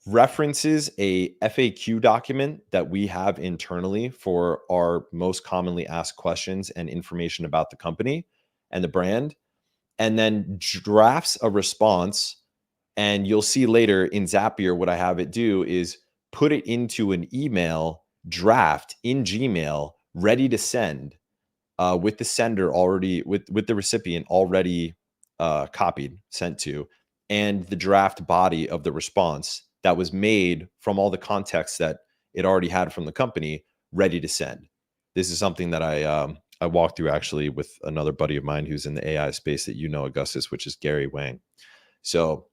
Speaker 2: references a FAQ document that we have internally for our most commonly asked questions and information about the company and the brand, and then drafts a response. And you'll see later in Zapier, what I have it do is put it into an email draft in Gmail, ready to send, with the sender already, with the recipient already copied, sent to, and the draft body of the response that was made from all the context that it already had from the company, ready to send. This is something that I walked through actually with another buddy of mine who's in the AI space that Augustus, which is Gary Wang. So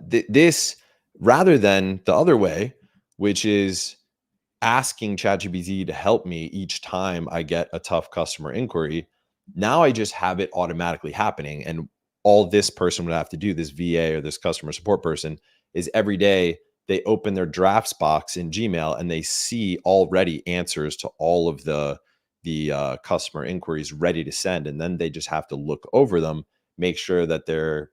Speaker 2: this, rather than the other way, which is asking ChatGPT to help me each time I get a tough customer inquiry, now I just have it automatically happening. And all this person would have to do, this VA or this customer support person, is every day they open their drafts box in Gmail and they see already answers to all of the customer inquiries ready to send. And then they just have to look over them, make sure that they're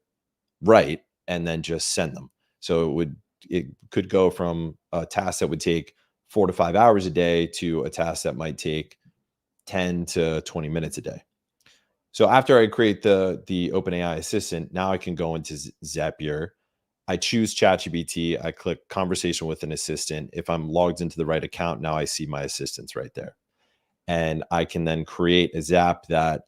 Speaker 2: right, and then just send them. So it could go from a task that would take 4 to 5 hours a day to a task that might take 10 to 20 minutes a day. So after I create the OpenAI assistant, now I can go into Zapier. I choose ChatGPT. I click conversation with an assistant. If I'm logged into the right account, now I see my assistants right there. And I can then create a Zap that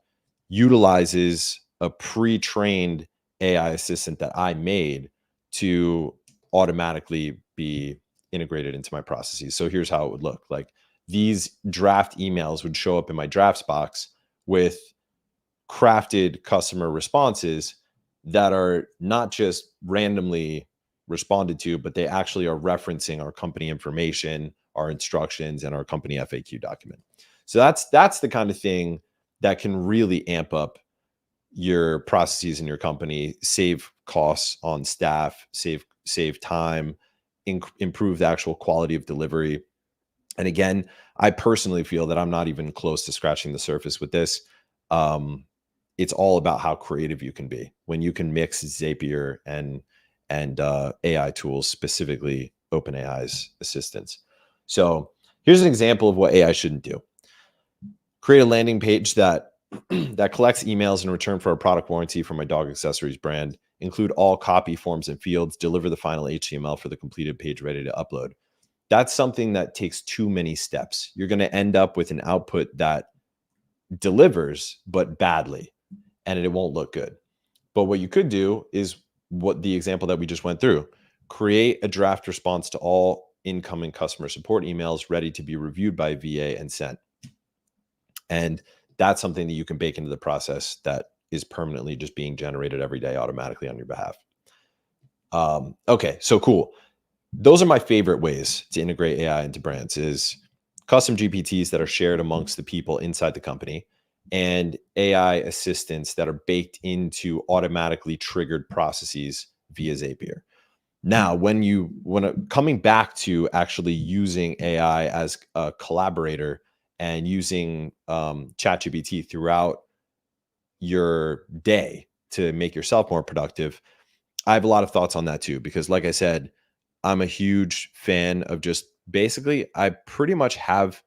Speaker 2: utilizes a pre-trained AI assistant that I made to automatically be integrated into my processes. So here's how it would look. Like, these draft emails would show up in my drafts box with crafted customer responses that are not just randomly responded to, but they actually are referencing our company information, our instructions, and our company FAQ document. So that's the kind of thing that can really amp up your processes in your company, save costs on staff, save time, improve the actual quality of delivery. And again, I personally feel that I'm not even close to scratching the surface with this. It's all about how creative you can be when you can mix Zapier and AI tools, specifically OpenAI's assistants. So here's an example of what AI shouldn't do. Create a landing page that collects emails in return for a product warranty for my dog accessories brand. Include all copy, forms, and fields. Deliver the final HTML for the completed page ready to upload. That's something that takes too many steps. You're going to end up with an output that delivers, but badly, and it won't look good. But what you could do is what the example that we just went through. Create a draft response to all incoming customer support emails ready to be reviewed by VA and sent. And that's something that you can bake into the process that is permanently just being generated every day automatically on your behalf. Okay, so cool. Those are my favorite ways to integrate AI into brands, is custom GPTs that are shared amongst the people inside the company, and AI assistants that are baked into automatically triggered processes via Zapier. Now, coming back to actually using AI as a collaborator and using ChatGPT throughout your day to make yourself more productive, I have a lot of thoughts on that too, because like I said, I'm a huge fan of just basically, I pretty much have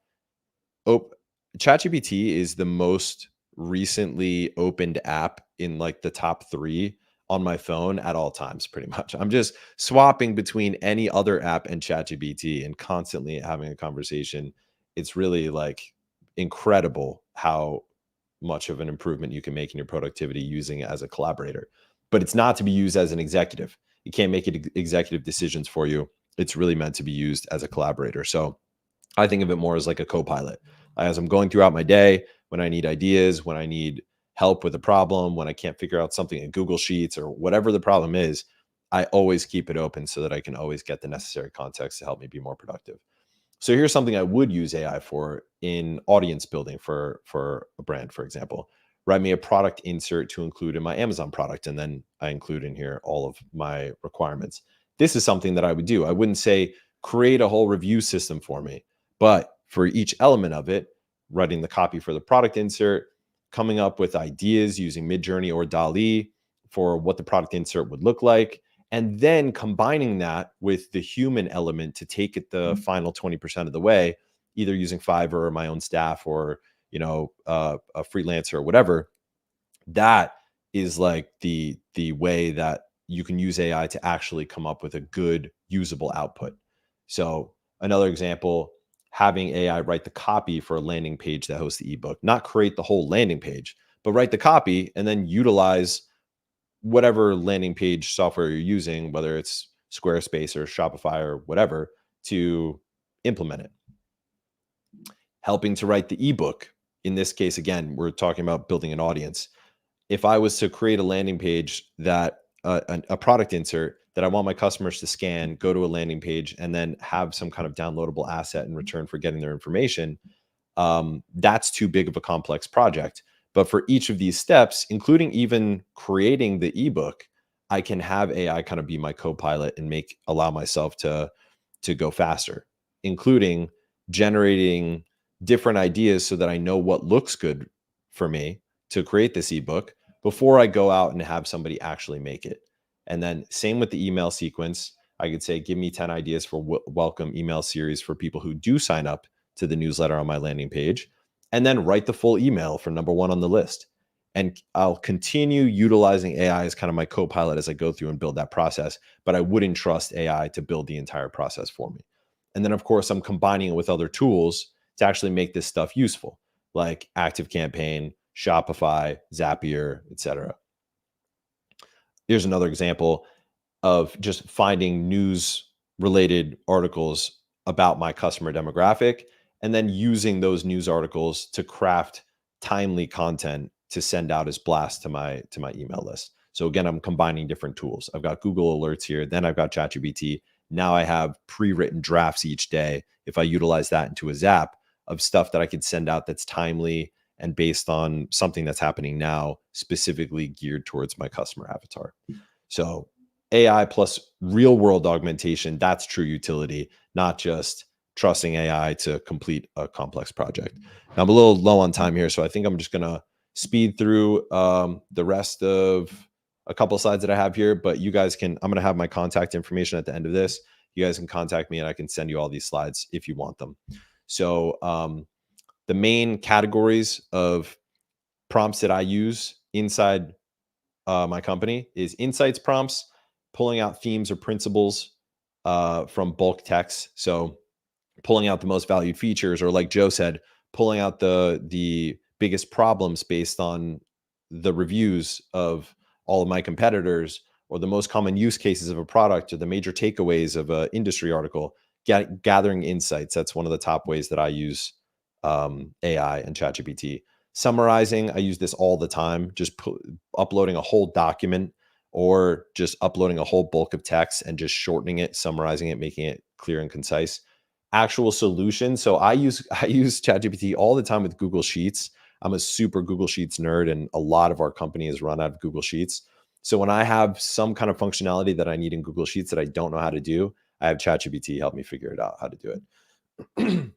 Speaker 2: ChatGPT is the most recently opened app in like the top 3 on my phone at all times, pretty much. I'm just swapping between any other app and ChatGPT and constantly having a conversation. It's really like incredible how much of an improvement you can make in your productivity using it as a collaborator. But it's not to be used as an executive. You can't make it executive decisions for you. It's really meant to be used as a collaborator. So I think of it more as like a co-pilot. As I'm going throughout my day, when I need ideas, when I need help with a problem, when I can't figure out something in Google Sheets or whatever the problem is, I always keep it open so that I can always get the necessary context to help me be more productive. So here's something I would use AI for in audience building for a brand, for example. Write me a product insert to include in my Amazon product, and then I include in here all of my requirements. This is something that I would do. I wouldn't say create a whole review system for me, but for each element of it, writing the copy for the product insert, coming up with ideas using Midjourney or DALL-E for what the product insert would look like, and then combining that with the human element to take it the final 20% of the way, either using Fiverr or my own staff or, a freelancer or whatever. That is like the way that you can use AI to actually come up with a good usable output. So another example, having AI write the copy for a landing page that hosts the ebook, not create the whole landing page, but write the copy and then utilize whatever landing page software you're using, whether it's Squarespace or Shopify or whatever, to implement it. Helping to write the ebook. In this case, again, we're talking about building an audience. If I was to create a landing page that a product insert that I want my customers to scan, go to a landing page, and then have some kind of downloadable asset in return for getting their information, that's too big of a complex project. But for each of these steps, including even creating the ebook, I can have AI kind of be my co-pilot and allow myself to go faster, including generating different ideas so that I know what looks good for me to create this ebook before I go out and have somebody actually make it. And then same with the email sequence. I could say, give me 10 ideas for welcome email series for people who do sign up to the newsletter on my landing page, and then write the full email for number one on the list. And I'll continue utilizing AI as kind of my co-pilot as I go through and build that process, but I wouldn't trust AI to build the entire process for me. And then of course, I'm combining it with other tools to actually make this stuff useful, like ActiveCampaign, Shopify, Zapier, etc. Here's another example of just finding news related articles about my customer demographic and then using those news articles to craft timely content to send out as blasts to my email list. So again, I'm combining different tools. I've got Google Alerts here, then I've got ChatGPT. Now I have pre-written drafts each day. If I utilize that into a Zap of stuff that I could send out that's timely and based on something that's happening now, specifically geared towards my customer avatar. So AI plus real world augmentation, that's true utility, not just trusting AI to complete a complex project. Now, I'm a little low on time here, so I think I'm just going to speed through the rest of a couple of slides that I have here, but you guys can, I'm going to have my contact information at the end of this. You guys can contact me and I can send you all these slides if you want them. So the main categories of prompts that I use inside my company is insights prompts, pulling out themes or principles from bulk text. So pulling out the most valued features, or like Joe said, pulling out the biggest problems based on the reviews of all of my competitors, or the most common use cases of a product, or the major takeaways of an industry article, gathering insights. That's one of the top ways that I use AI and ChatGPT. Summarizing, I use this all the time, just uploading a whole document or just uploading a whole bulk of text and just shortening it, summarizing it, making it clear and concise. Actual solutions. So I use ChatGPT all the time with Google Sheets. I'm a super Google Sheets nerd, and a lot of our company is run out of Google Sheets. So when I have some kind of functionality that I need in Google Sheets that I don't know how to do, I have ChatGPT help me figure it out how to do it.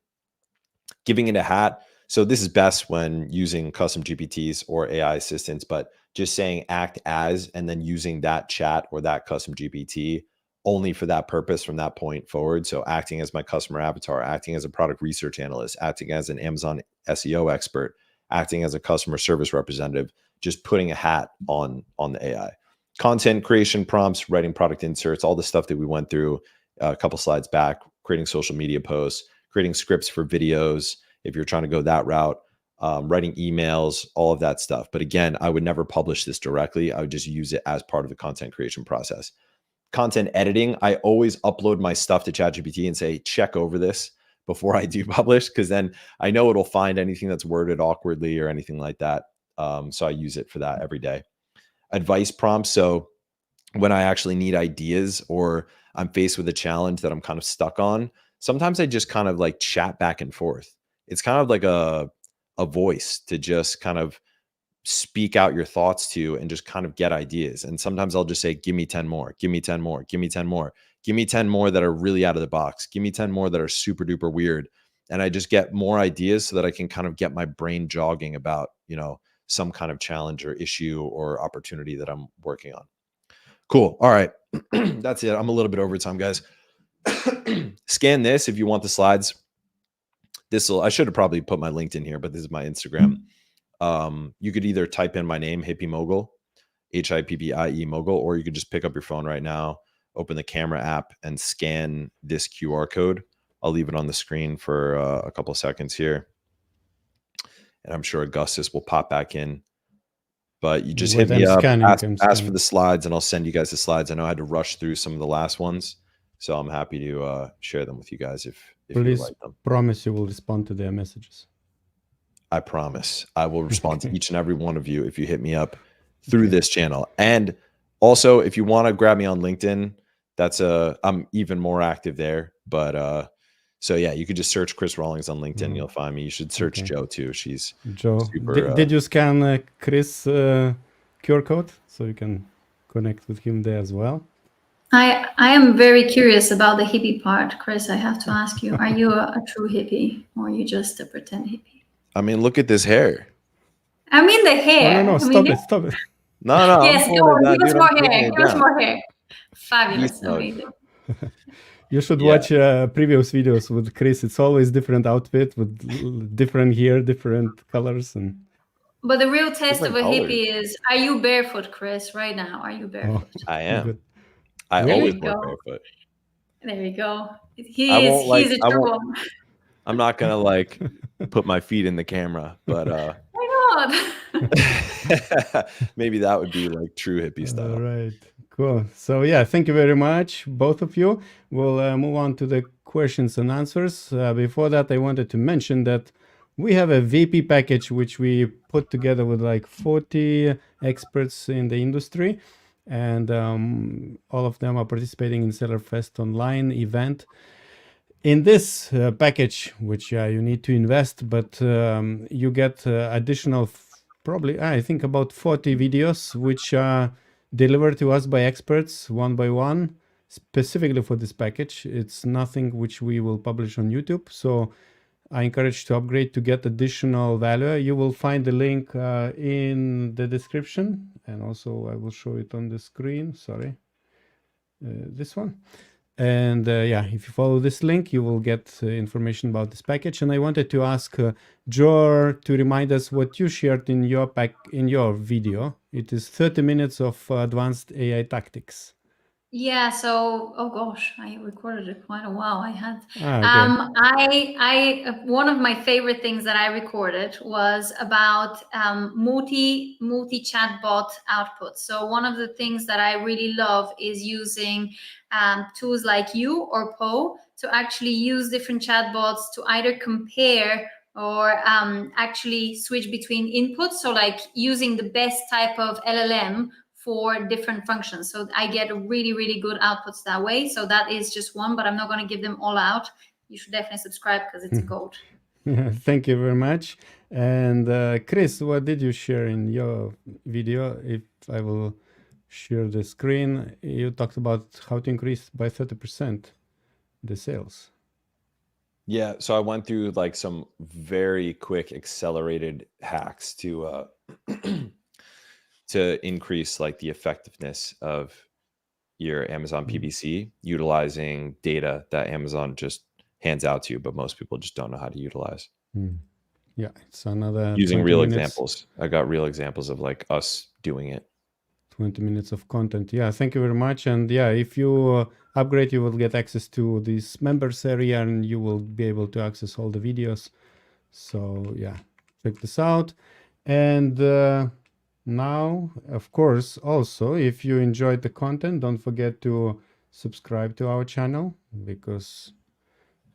Speaker 2: Giving it a hat. So this is best when using custom GPTs or AI assistants, but just saying act as, and then using that chat or that custom GPT only for that purpose from that point forward. So acting as my customer avatar, acting as a product research analyst, acting as an Amazon SEO expert, acting as a customer service representative, just putting a hat on the AI. Content creation prompts, writing product inserts, all the stuff that we went through a couple slides back, creating social media posts, creating scripts for videos, if you're trying to go that route, writing emails, all of that stuff. But again, I would never publish this directly. I would just use it as part of the content creation process. Content editing, I always upload my stuff to ChatGPT and say, check over this before I do publish, because then I know it'll find anything that's worded awkwardly or anything like that. So I use it for that every day. Advice prompts. So when I actually need ideas or I'm faced with a challenge that I'm kind of stuck on, sometimes I just kind of like chat back and forth. It's kind of like a voice to just kind of speak out your thoughts to and just kind of get ideas. And sometimes I'll just say, give me 10 more, give me 10 more, give me 10 more, give me 10 more that are really out of the box. Give me 10 more that are super duper weird. And I just get more ideas so that I can kind of get my brain jogging about, some kind of challenge or issue or opportunity that I'm working on. Cool. All right. That's it. I'm a little bit over time, guys. Scan this if you want the slides. I should have probably put my LinkedIn here, but this is my Instagram. You could either type in my name, Hippie Mogul, HIPPIE Mogul, or you could just pick up your phone right now, open the camera app, and scan this QR code. I'll leave it on the screen for a couple of seconds here. And I'm sure Augustus will pop back in. But you just hit me up, ask for the slides, and I'll send you guys the slides. I know I had to rush through some of the last ones, so I'm happy to share them with you guys if you like them.
Speaker 1: Promise you will respond to their messages.
Speaker 2: I promise. I will respond to each and every one of you if you hit me up through this channel. And also, if you want to grab me on LinkedIn, I'm even more active there. But so yeah, you could just search Chris Rawlings on LinkedIn. You'll find me. You should search Joe too. She's super.
Speaker 1: Did you scan Chris QR code so you can connect with him there as well?
Speaker 3: I am very curious about the hippie part, Chris. I have to ask you: are you a true hippie, or are you just a pretend hippie?
Speaker 2: I mean, look at this hair.
Speaker 3: I mean the hair.
Speaker 1: No, stop it.
Speaker 2: No.
Speaker 3: Yes, go on. Give us more hair. Give us more hair. Fabulous. Amazing.
Speaker 1: You should watch previous videos with Chris. It's always different outfit with different hair, different colors.
Speaker 3: But the real test of a hippie is, are you barefoot, Chris, right now? Are you barefoot?
Speaker 2: I am.
Speaker 1: Good.
Speaker 2: I always wear barefoot.
Speaker 3: There you go. He's a true one.
Speaker 2: I'm not going to like put my feet in the camera, but
Speaker 3: why
Speaker 2: not? Maybe that would be like true hippie style.
Speaker 1: All right. Cool. So yeah, thank you very much, both of you. We'll move on to the questions and answers. Before that, I wanted to mention that we have a VP package which we put together with like 40 experts in the industry, and all of them are participating in Seller Fest Online event. In this package, which you need to invest, but you get additional, probably I think about 40 videos which are delivered to us by experts one by one, specifically for this package. It's nothing which we will publish on YouTube. So I encourage you to upgrade to get additional value. You will find the link in the description, and also I will show it on the screen. Sorry, this one. And yeah, if you follow this link, you will get information about this package. And I wanted to ask Joe to remind us what you shared in your video. It is 30 minutes of advanced AI tactics.
Speaker 3: Yeah, so oh gosh, I recorded it quite a while. I had one of my favorite things that I recorded was about multi chatbot outputs. So one of the things that I really love is using tools like you or Poe to actually use different chatbots to either compare or actually switch between inputs. So like using the best type of LLM for different functions. So I get really, really good outputs that way. So that is just one, but I'm not going to give them all out. You should definitely subscribe because it's gold.
Speaker 1: Thank you very much. And Chris, what did you share in your video? If I will share the screen, you talked about how to increase by 30% the sales.
Speaker 2: Yeah, so I went through like some very quick accelerated hacks to to increase like the effectiveness of your Amazon PPC, utilizing data that Amazon just hands out to you, but most people just don't know how to utilize.
Speaker 1: Yeah, it's another
Speaker 2: using real examples. I got real examples of like us doing it.
Speaker 1: 20 minutes of content. Yeah, thank you very much. And yeah, if you upgrade, you will get access to this members area, and you will be able to access all the videos. So yeah, check this out. And now, of course, also, if you enjoyed the content, don't forget to subscribe to our channel, because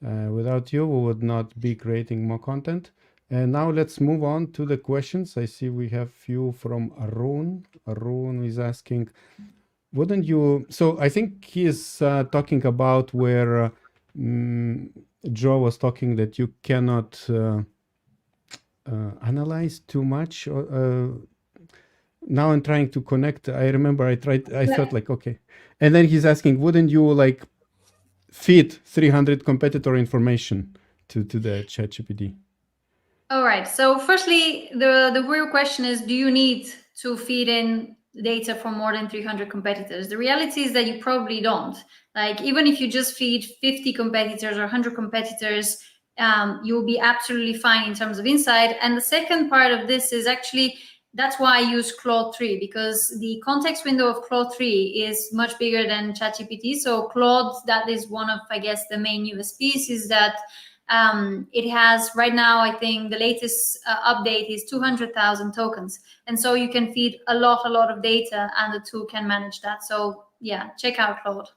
Speaker 1: without you, we would not be creating more content. And now let's move on to the questions. I see we have few from Arun. Arun is asking, wouldn't you... So I think he is talking about where Joe was talking that you cannot analyze too much. Now I'm trying to connect. I remember I thought like, okay. And then he's asking, wouldn't you like feed 300 competitor information to the ChatGPT?
Speaker 3: All right. So firstly, the real question is, do you need to feed in data from more than 300 competitors. The reality is that you probably don't. Like, even if you just feed 50 competitors or 100 competitors, you'll be absolutely fine in terms of insight. And the second part of this is actually, that's why I use Claude 3, because the context window of Claude 3 is much bigger than ChatGPT. So Claude, that is one of, I guess, the main USPs, is that it has right now, I think the latest update is 200,000 tokens. And so you can feed a lot of data, and the tool can manage that. So yeah, check out Claude.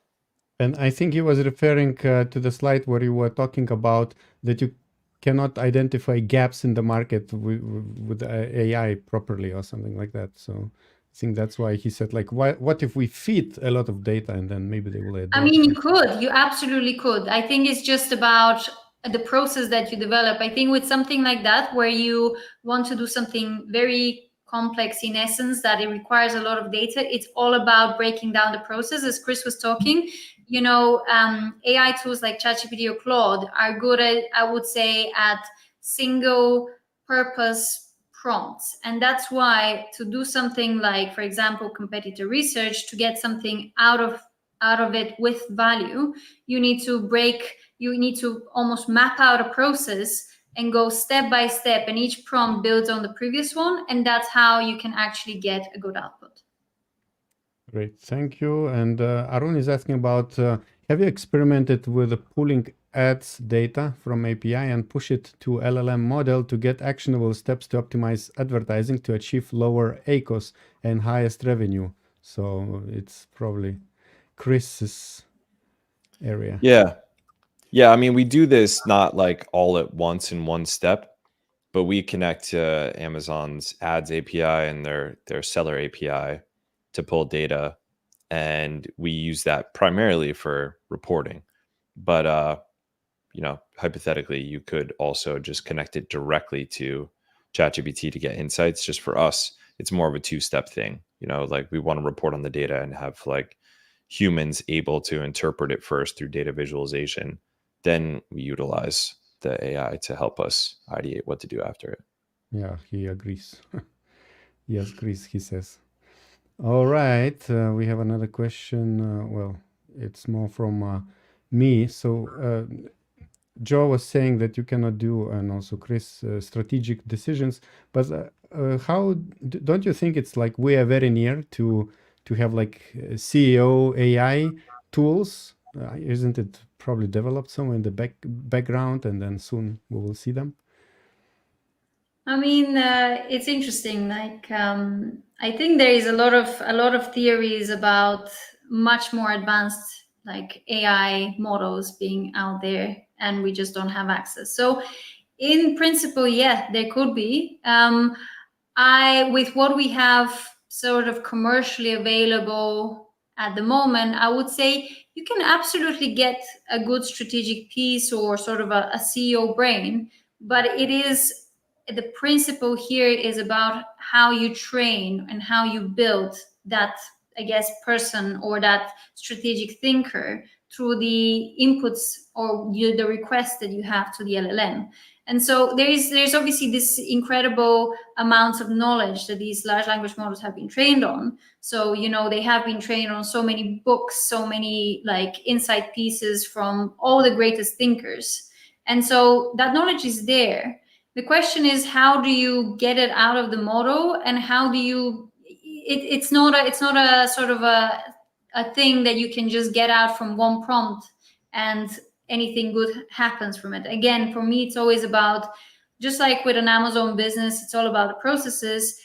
Speaker 1: And I think he was referring to the slide where you were talking about that you cannot identify gaps in the market with AI properly or something like that. So I think that's why he said, like, what if we feed a lot of data and then maybe they will identify?
Speaker 3: I mean, you absolutely could. I think it's just about the process that you develop. I think with something like that, where you want to do something very complex in essence, that it requires a lot of data, it's all about breaking down the process. As Chris was talking, you know, AI tools like ChatGPT or Claude are good at, I would say, at single purpose prompts. And that's why to do something like, for example, competitor research, to get something out of it with value, you need to almost map out a process and go step by step, and each prompt builds on the previous one, and that's how you can actually get a good output.
Speaker 1: Great, thank you. And Arun is asking about, have you experimented with pulling ads data from API and push it to LLM model to get actionable steps to optimize advertising to achieve lower ACOS and highest revenue? So it's probably Chris's area.
Speaker 2: Yeah, I mean, we do this not like all at once in one step, but we connect to Amazon's ads API and their seller API to pull data, and we use that primarily for reporting. But you know, hypothetically, you could also just connect it directly to ChatGPT to get insights. Just for us, it's more of a two-step thing. You know, like we want to report on the data and have like humans able to interpret it first through data visualization. Then we utilize the AI to help us ideate what to do after it.
Speaker 1: Yeah, he agrees. Yes, Chris, he says. All right, we have another question. Well, it's more from me. So Joe was saying that you cannot do, and also Chris, strategic decisions. But don't you think it's like we are very near to have like CEO AI tools? Isn't it probably developed somewhere in the background, and then soon we will see them?
Speaker 3: I mean, it's interesting. Like, I think there is a lot of theories about much more advanced like AI models being out there, and we just don't have access. So, in principle, yeah, there could be. With what we have sort of commercially available at the moment, I would say you can absolutely get a good strategic piece or sort of a CEO brain, but it is, the principle here is about how you train and how you build that, I guess, person or that strategic thinker through the inputs or the requests that you have to the LLM. And so there's obviously this incredible amounts of knowledge that these large language models have been trained on. So, you know, they have been trained on so many books, so many like insight pieces from all the greatest thinkers. And so that knowledge is there. The question is, how do you get it out of the model, and how do you? It's not a sort of a thing that you can just get out from one prompt and anything good happens from it. Again, for me, it's always about, just like with an Amazon business, it's all about the processes.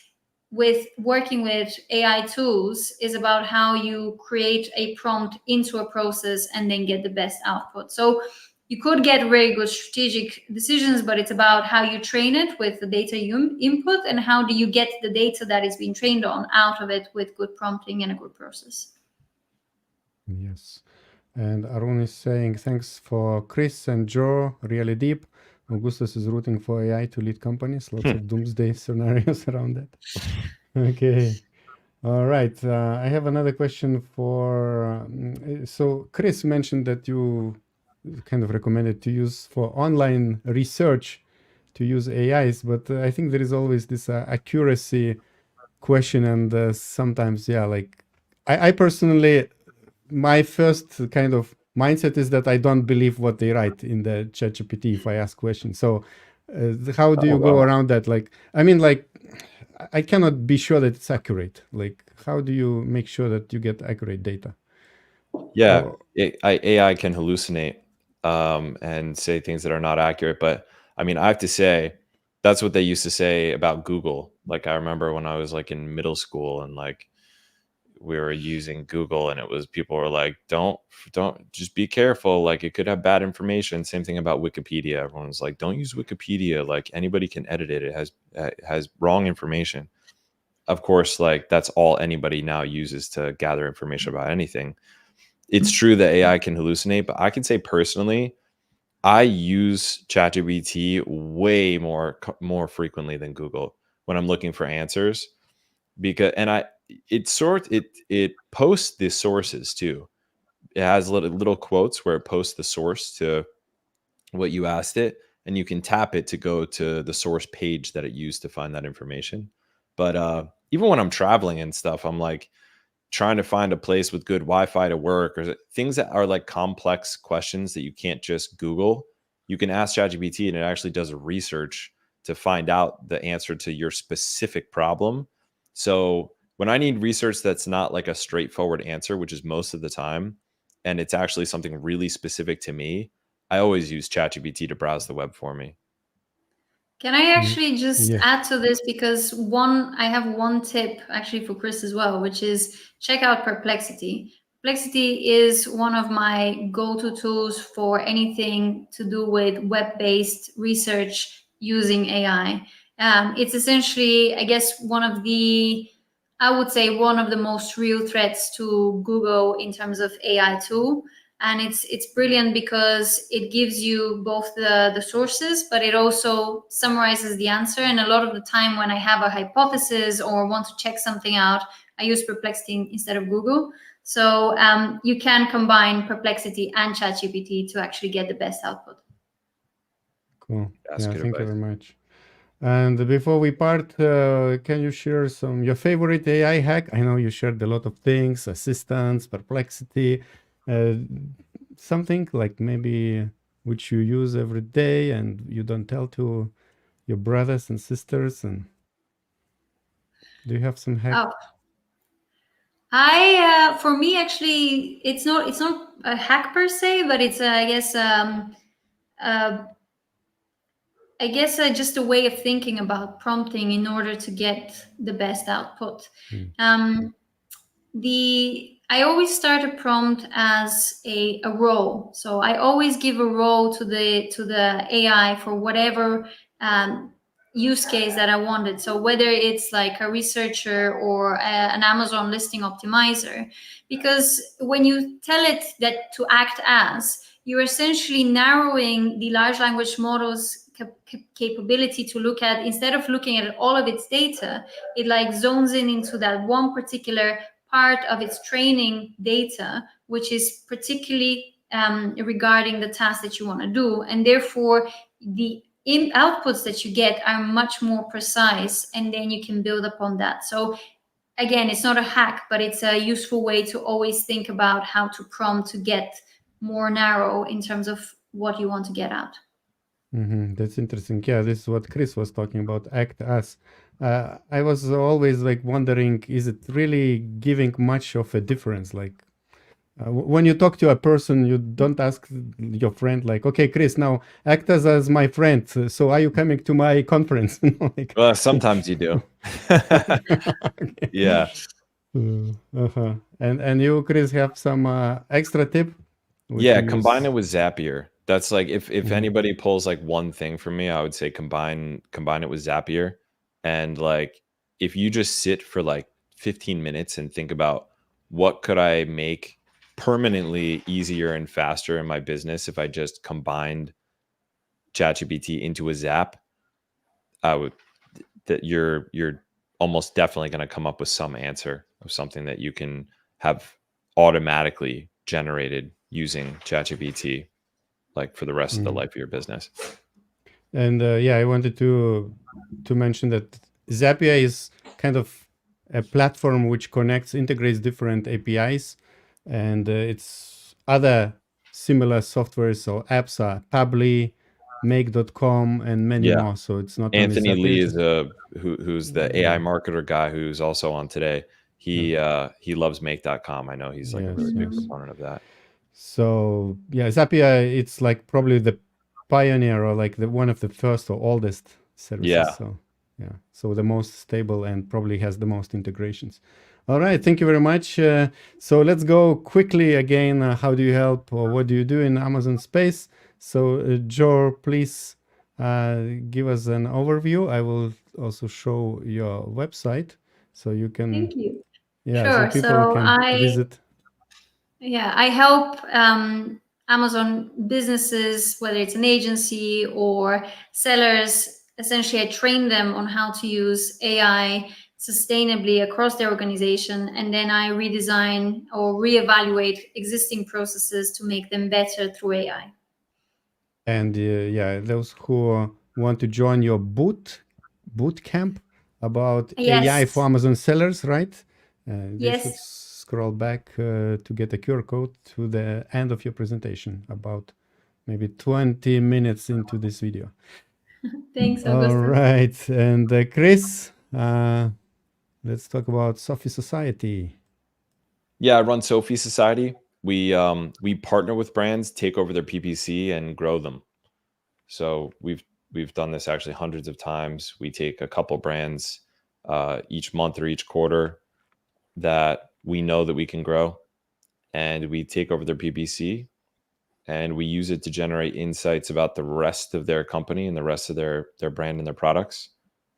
Speaker 3: With working with AI tools is about how you create a prompt into a process and then get the best output. So you could get very good strategic decisions, but it's about how you train it with the data you input, and how do you get the data that is being trained on out of it with good prompting and a good process.
Speaker 1: Yes. And Arun is saying, thanks for Chris and Joe, really deep. Augustus is rooting for AI to lead companies. Lots of doomsday scenarios around that. Okay. All right. I have another question for, so Chris mentioned that you kind of recommended to use for online research to use AIs, but I think there is always this accuracy question, and sometimes, yeah, like I personally, my first kind of mindset is that I don't believe what they write in the ChatGPT if I ask questions. So how do
Speaker 2: Oh,
Speaker 1: you go
Speaker 2: wow.
Speaker 1: around that? Like, I mean, like, I cannot be sure that it's accurate. Like, how do you make sure that you get accurate data?
Speaker 2: Yeah,
Speaker 1: Or,
Speaker 2: AI can hallucinate and say things that are not accurate. But I mean, I have to say, that's what they used to say about Google. Like, I remember when I was like in middle school and like we were using Google, and it was people were like, don't just be careful. Like, it could have bad information. Same thing about Wikipedia. Everyone was like, don't use Wikipedia. Like, anybody can edit it. It has wrong information. Of course, like that's all anybody now uses to gather information about anything. It's true that AI can hallucinate, but I can say personally, I use ChatGPT way more frequently than Google when I'm looking for answers, because it posts the sources too. It has little quotes where it posts the source to what you asked it, and you can tap it to go to the source page that it used to find that information. But even when I'm traveling and stuff, I'm like trying to find a place with good Wi-Fi to work, or things that are like complex questions that you can't just Google. You can ask ChatGPT and it actually does research to find out the answer to your specific problem. So when I need research that's not like a straightforward answer, which is most of the time, and it's actually something really specific to me, I always use ChatGPT to browse the web for me.
Speaker 3: Can I actually just
Speaker 1: yeah.
Speaker 3: add to this? Because I have one tip actually for Chris as well, which is check out Perplexity. Perplexity is one of my go-to tools for anything to do with web-based research using AI. It's essentially, I guess, I would say one of the most real threats to Google in terms of AI tool. And it's brilliant because it gives you both the sources, but it also summarizes the answer. And a lot of the time when I have a hypothesis or want to check something out, I use Perplexity instead of Google. So you can combine Perplexity and ChatGPT to actually get the best output.
Speaker 1: Cool.
Speaker 2: That's
Speaker 1: Yeah,
Speaker 2: good
Speaker 1: thank you
Speaker 2: advice.
Speaker 1: very much. And before we part, can you share your favorite AI hack? I know you shared a lot of things, assistance, perplexity, uh, something like maybe which you use every day and you don't tell to your brothers and sisters. And do you have some hack?
Speaker 3: Oh, for me actually, it's not a hack per se, but it's uh, just a way of thinking about prompting in order to get the best output.
Speaker 1: Mm.
Speaker 3: Um, I always start a prompt as a role. So I always give a role to the AI for whatever use case that I wanted. So whether it's like a researcher or an Amazon listing optimizer, because when you tell it that to act as, you're essentially narrowing the large language model's capability to look at, instead of looking at all of its data, it like zones in into that one particular part of its training data, which is particularly regarding the task that you want to do. And therefore, the outputs that you get are much more precise, and then you can build upon that. So again, it's not a hack, but it's a useful way to always think about how to prompt to get more narrow in terms of what you want to get out.
Speaker 1: That's interesting. Yeah, this is what Chris was talking about. Act as. I was always like wondering, is it really giving much of a difference? Like when you talk to a person, you don't ask your friend like, "Okay, Chris, now act as my friend. So are you coming to my conference?" Like,
Speaker 2: Well, sometimes you do.
Speaker 1: okay.
Speaker 2: Yeah.
Speaker 1: Uh-huh. And you, Chris, have some extra tip? Would you
Speaker 2: Yeah, combine
Speaker 1: use?
Speaker 2: it with Zapier. That's like if
Speaker 1: Mhm.
Speaker 2: anybody pulls like one thing from me, I would say combine it with Zapier. And like if you just sit for like 15 minutes and think about what could I make permanently easier and faster in my business if I just combined ChatGPT into a Zap, I would that you're almost definitely going to come up with some answer of something that you can have automatically generated using ChatGPT, like for the rest of the life of your business.
Speaker 1: And yeah, I wanted to mention that Zapier is kind of a platform which integrates different APIs, and it's other similar softwares. So apps are Pabbly, Make.com, and many
Speaker 2: Yeah.
Speaker 1: more. So it's not
Speaker 2: Anthony
Speaker 1: only
Speaker 2: Lee
Speaker 1: Zapier.
Speaker 2: is who's the AI marketer guy who's also on today. He loves make.com. I know he's like a really big proponent of that.
Speaker 1: So yeah, Zapier, it's like probably the pioneer or like the one of the first or oldest services.
Speaker 2: Yeah.
Speaker 1: So yeah, so the most stable and probably has the most integrations. All right, thank you very much. So let's go quickly again. How do you help or what do you do in Amazon space? So Joe, please give us an overview. I will also show your website so you can.
Speaker 3: Thank you.
Speaker 1: Yeah,
Speaker 3: Sure.
Speaker 1: so people can visit.
Speaker 3: Yeah, I help Amazon businesses, whether it's an agency or sellers. Essentially, I train them on how to use AI sustainably across their organization, and then I redesign or reevaluate existing processes to make them better through AI.
Speaker 1: And yeah, those who want to join your boot camp about AI for Amazon sellers, right? They should scroll back to get a QR code to the end of your presentation, about maybe 20 minutes into this video.
Speaker 3: Thanks,
Speaker 1: All
Speaker 3: Augustus.
Speaker 1: right, and Chris, let's talk about Sophie Society.
Speaker 2: Yeah, I run Sophie Society. We partner with brands, take over their PPC, and grow them. So we've done this actually hundreds of times. We take a couple brands each month or each quarter that we know that we can grow, and we take over their PPC, and we use it to generate insights about the rest of their company and the rest of their brand and their products,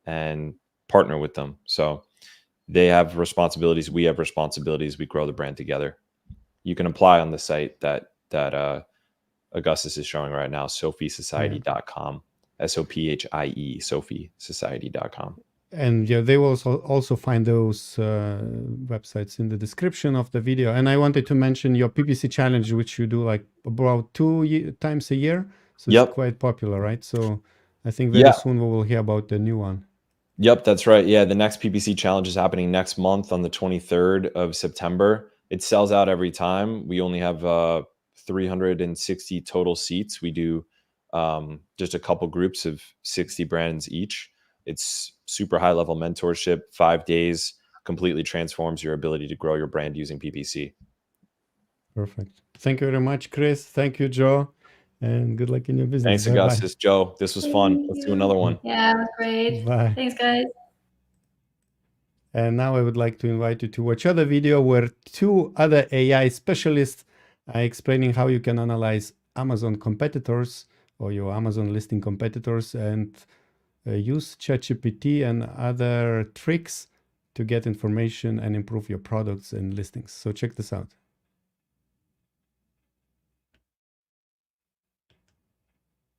Speaker 2: and partner with them. So they have responsibilities, we have responsibilities, we grow the brand together. You can apply on the site that Augustus is showing right now, sophiesociety.com, SOPHIE, sophiesociety.com.
Speaker 1: And yeah, they will also find those websites in the description of the video. And I wanted to mention your PPC challenge, which you do like about 2 times a year. So it's quite popular, right? So I think very soon we will hear about the new one.
Speaker 2: Yep, that's right. Yeah, the next PPC challenge is happening next month on the 23rd of September. It sells out every time. We only have 360 total seats. We do just a couple groups of 60 brands each. It's super high level mentorship, 5 days, completely transforms your ability to grow your brand using PPC.
Speaker 1: Perfect. Thank you very much, Chris. Thank you, Joe. And good luck in your business.
Speaker 2: Thanks, Augustus. Joe, this was fun. Let's do another one.
Speaker 3: Yeah, it was great.
Speaker 1: Bye.
Speaker 3: Thanks, guys.
Speaker 1: And now I would like to invite you to watch other video where 2 other AI specialists are explaining how you can analyze Amazon competitors or your Amazon listing competitors and use ChatGPT and other tricks to get information and improve your products and listings. So check this out.